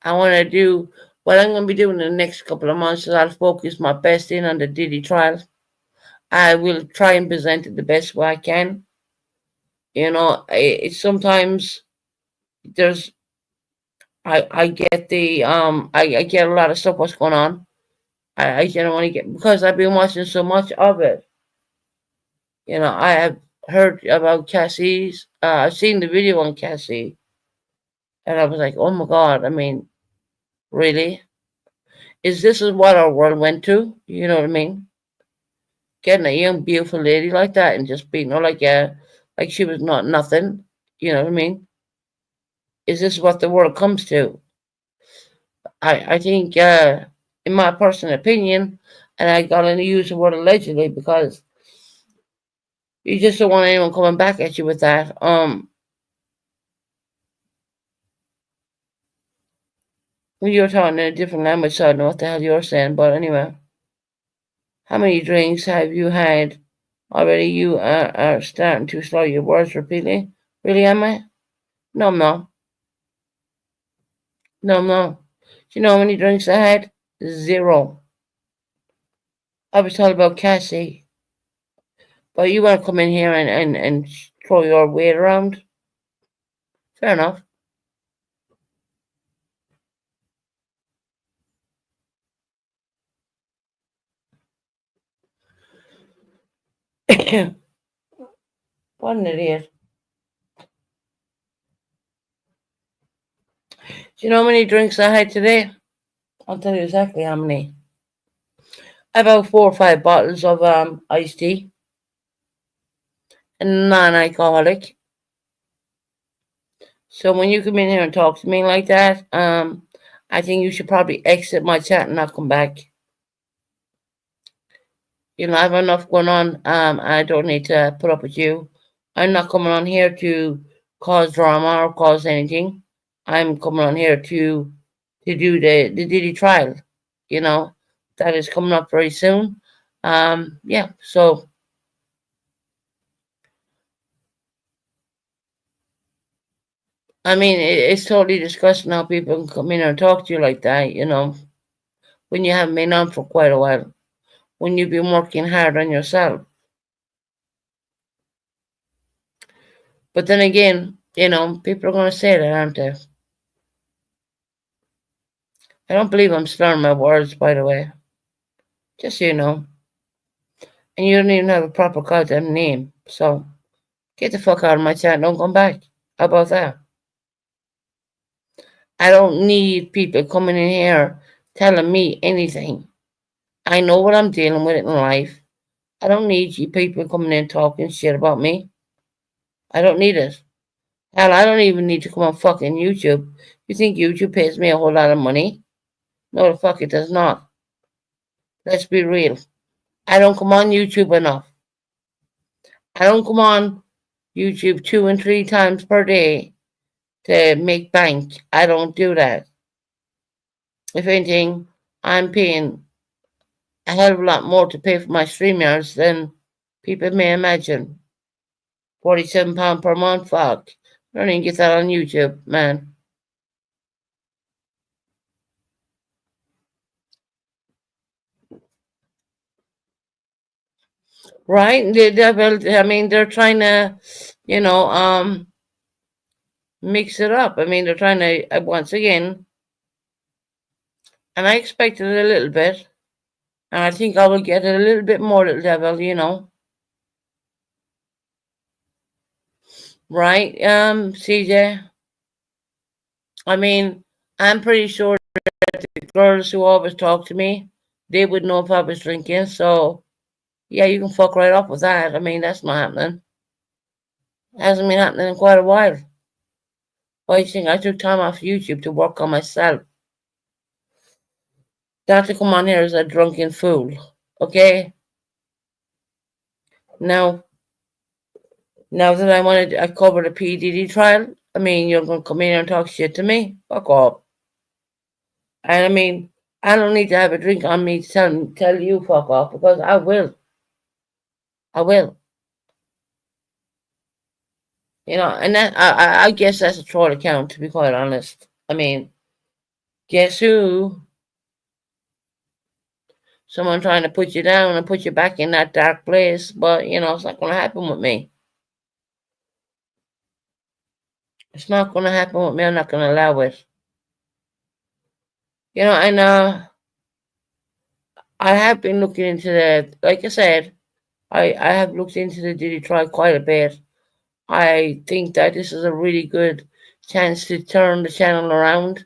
I want to do what I'm going to be doing in the next couple of months is I'll focus my best in on the Diddy trial. I will try and present it the best way I can. It's sometimes there's I get I get a lot of stuff what's going on. I genuinely get because I've been watching so much of it. I have heard about Cassie's. I've seen the video on Cassie, and I was like, oh my god! I mean, really? Is what our world went to? You know what I mean? Getting a young, beautiful lady like that and just beating her like she was not nothing. You know what I mean? Is this what the world comes to? I think, in my personal opinion, and I gotta use the word allegedly because you just don't want anyone coming back at you with that. When you're talking in a different language, so I don't know what the hell you're saying, but anyway. How many drinks have you had already? You are starting to slow your words repeatedly. Really, am I? No, I'm not. No, I'm not. Do you know how many drinks I had? Zero. I was talking about Cassie. But you want to come in here and throw your weight around? Fair enough. What an idiot. Do you know how many drinks I had today? I'll tell you exactly how many. About 4 or 5 bottles of iced tea, and non-alcoholic. So when you come in here and talk to me like that, I think you should probably exit my chat and not come back. You know, I have enough going on. I don't need to put up with you. I'm not coming on here to cause drama or cause anything. I'm coming on here to do the Diddy trial. You know, that is coming up very soon. Yeah. So I mean, it's totally disgusting how people can come in and talk to you like that. You know, when you haven't been on for quite a while, when you've been working hard on yourself. But then again, you know, people are going to say that, aren't they? I don't believe I'm slurring my words, by the way. Just so you know. And you don't even have a proper goddamn name. So get the fuck out of my chat and don't come back. How about that? I don't need people coming in here telling me anything. I know what I'm dealing with in life. I don't need you people coming in talking shit about me. I don't need it. Hell, I don't even need to come on fucking YouTube. You think YouTube pays me a whole lot of money? No, the fuck it does not. Let's be real. I don't come on YouTube enough. I don't come on YouTube 2 and 3 times per day to make bank. I don't do that. If anything, I'm paying a hell of a lot more to pay for my stream yards than people may imagine. £47 per month, fuck. I don't even get that on YouTube, man. Right? I mean, they're trying to, you know, mix it up. I mean, they're trying to, once again, and I expected it a little bit, and I think I will get it a little bit more, little devil, you know. Right, CJ? I mean, I'm pretty sure the girls who always talk to me, they would know if I was drinking, so yeah, you can fuck right up with that. I mean, that's not happening. Hasn't been happening in quite a while. Why do you think I took time off YouTube to work on myself? Not to come on here as a drunken fool. Okay? Now, now that I covered the PDD trial, I mean, you're gonna come in and talk shit to me? Fuck off. And I mean, I don't need to have a drink on me to tell you fuck off because I will. I will. You know, and that I guess that's a troll account to be quite honest. I mean, guess who? Someone trying to put you down and put you back in that dark place, but you know, it's not gonna happen with me. It's not gonna happen with me. I'm not gonna allow it. You know, and I have been looking into the like I said, I have looked into the Diddy trial quite a bit. I think that this is a really good chance to turn the channel around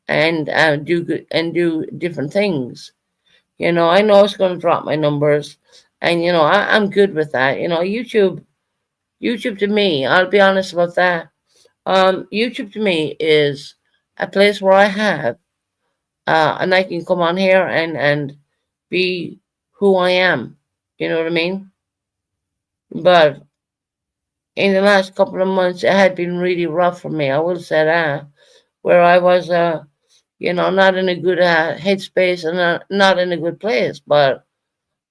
and do good and do different things. You know, I know it's going to drop my numbers, and you know, I'm good with that. You know, YouTube to me, I'll be honest about that. YouTube to me is a place where I have and I can come on here and be who I am. You know what I mean? But in the last couple of months, it had been really rough for me. I will say that, where I was, not in a good headspace and not in a good place. But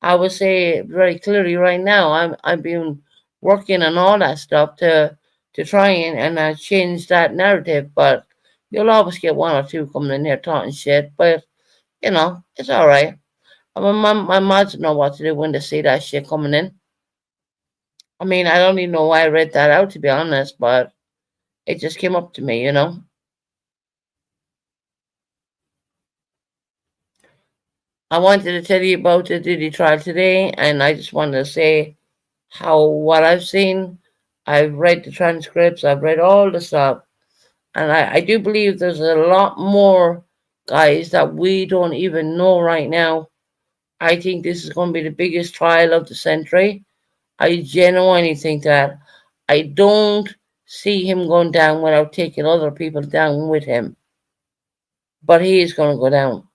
I would say very clearly right now, I've been working on all that stuff to try and change that narrative. But you'll always get one or two coming in here talking shit. But it's all right. My mods know what to do when they see that shit coming in. I mean, I don't even know why I read that out, to be honest, but it just came up to me. I wanted to tell you about the Diddy trial today, and I just wanted to say how what I've seen. I've read the transcripts, I've read all the stuff, and I do believe there's a lot more guys that we don't even know right now. I think this is going to be the biggest trial of the century. I genuinely think that. I don't see him going down without taking other people down with him, but he is going to go down.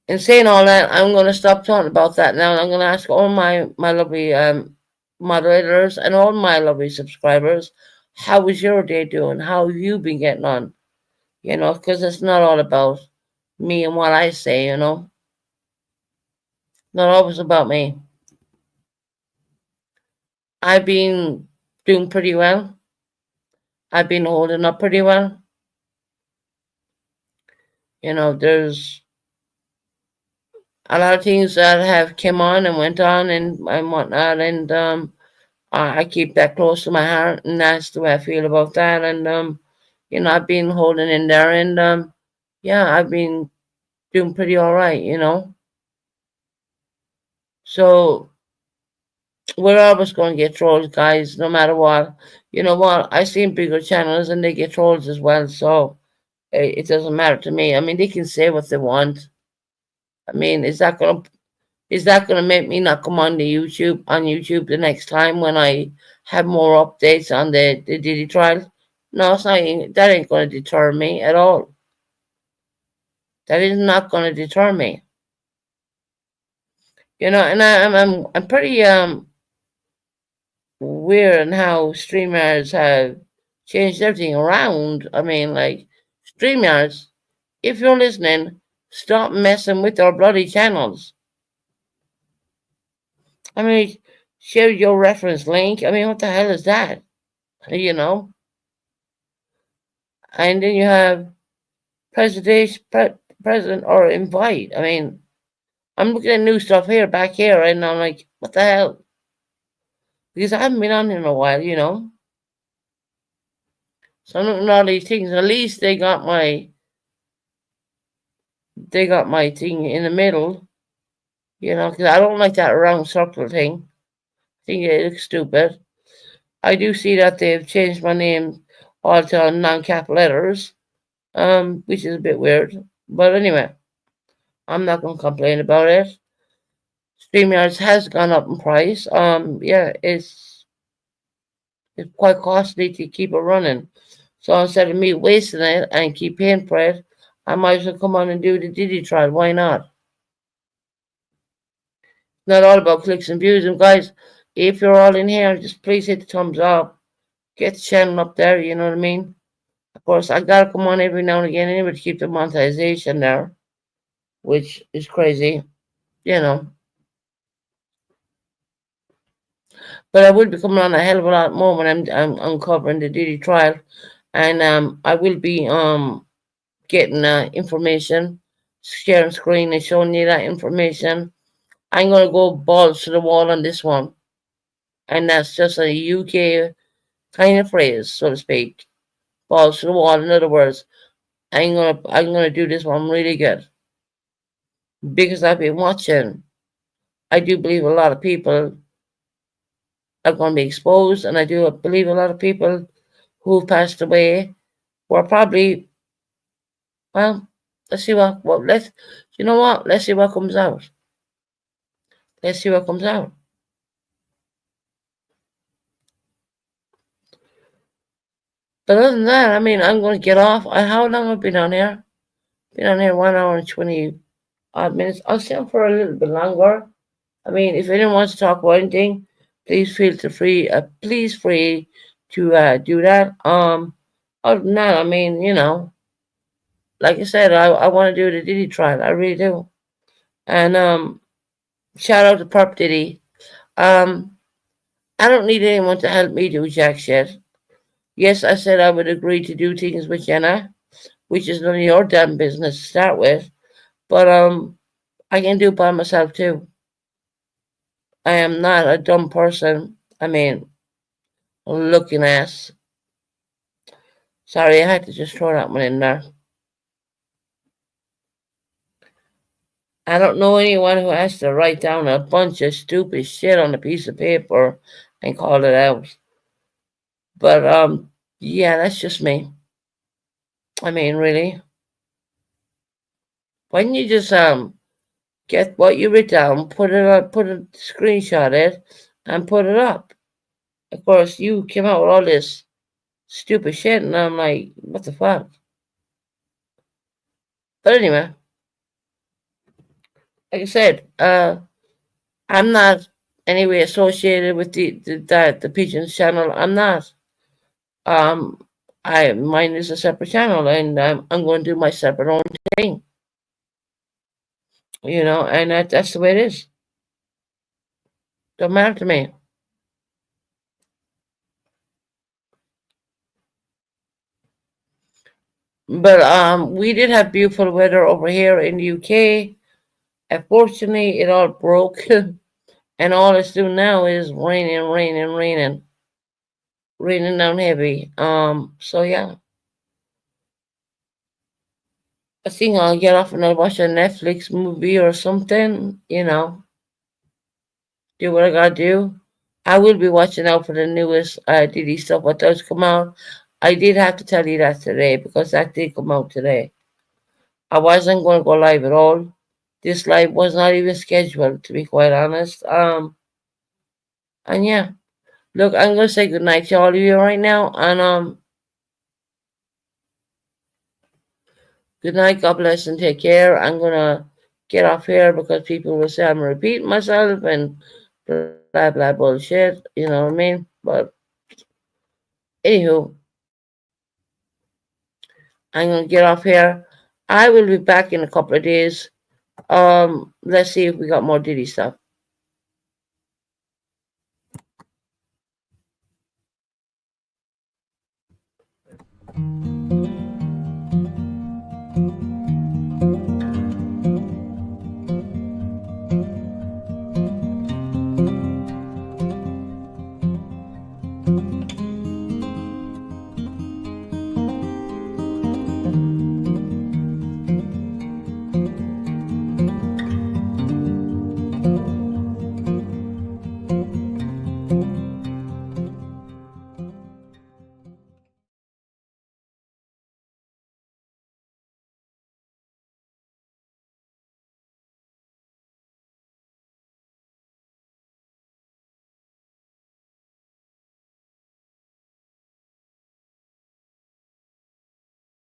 In saying all that, I'm going to stop talking about that now. I'm going to ask all my lovely moderators and all my lovely subscribers, how was your day doing? How have you been getting on? Because it's not all about me and what I say. Not always about me. I've been doing pretty well. I've been holding up pretty well. There's a lot of things that have come on and went on and whatnot, and I keep that close to my heart, and that's the way I feel about that. And I've been holding in there, and yeah, I've been doing pretty all right. So we're always going to get trolls, guys, no matter what. You know what? I seen bigger channels, and they get trolls as well. So it doesn't matter to me. I mean, they can say what they want. I mean, is that gonna make me not come on YouTube the next time when I have more updates on the Diddy trial? No, it's not. That ain't gonna deter me at all. That is not gonna deter me. And I'm pretty weird in how streamers have changed everything around. I mean, like streamers, if you're listening, stop messing with our bloody channels. I mean, share your reference link. I mean, what the hell is that? You know? And then you have president or invite. I mean, I'm looking at new stuff here, back here, and I'm like, what the hell? Because I haven't been on here in a while. So I'm looking at all these things. At least they got my thing in the middle. Because I don't like that round circle thing. I think it looks stupid. I do see that they've changed my name all to non-cap letters, which is a bit weird. But anyway, I'm not gonna complain about it. StreamYards has gone up in price. Yeah, it's quite costly to keep it running. So instead of me wasting it and keep paying for it, I might as well come on and do the Diddy trial. Why not? Not all about clicks and views. And guys, if you're all in here, just please hit the thumbs up. Get the channel up there, you know what I mean? Of course, I gotta come on every now and again anyway to keep the monetization there, which is crazy, you know. But I will be coming on a hell of a lot more when I'm uncovering the Diddy trial, and I will be getting information, sharing screen and showing you that information. I'm gonna go balls to the wall on this one, and that's just a UK kind of phrase, so to speak. Balls to the wall. In other words, I'm gonna do this one really good because I've been watching. I do believe a lot of people are going to be exposed, and I do believe a lot of people who passed away were probably, well, let's see you know what? Let's see what comes out. Let's see what comes out. But other than that, I mean, I'm going to get off. How long have I been on here? Been on here 1 hour and 20 odd minutes. I'll stay on for a little bit longer. I mean, if anyone wants to talk about anything, please feel free. Please free to do that. Other than that, I mean, like I said, I want to do the Diddy trial. I really do. And shout out to Perp Diddy. Um, I don't need anyone to help me do jack shit. Yes, I said I would agree to do things with Jenna, which is none of your damn business to start with. But I can do it by myself too. I am not a dumb person. I mean, looking ass. Sorry, I had to just throw that one in there. I don't know anyone who has to write down a bunch of stupid shit on a piece of paper and call it out. But yeah, that's just me. I mean, really. Why don't you just get what you wrote down, put it up, put a screenshot it, and put it up. Of course, you came out with all this stupid shit, and I'm like, what the fuck? But anyway, like I said, I'm not anyway associated with the Pigeons channel. I'm not. Um, I mine is a separate channel, and I'm going to do my separate own thing. And that's the way it is. Don't matter to me. But we did have beautiful weather over here in the UK. Unfortunately, it all broke, and all it's doing now is raining, raining, raining, raining down heavy. So yeah, I think I'll get off and I'll watch a Netflix movie or something. Do what I gotta do. I will be watching out for the newest Diddy stuff. What does come out? I did have to tell you that today because that did come out today. I wasn't going to go live at all. This live was not even scheduled, to be quite honest. And yeah, look, I'm gonna say goodnight to all of you right now, and good night, God bless, and take care. I'm gonna get off here because people will say I'm repeating myself and blah blah bullshit. You know what I mean? But anywho, I'm gonna get off here. I will be back in a couple of days. Let's see if we got more Diddy stuff.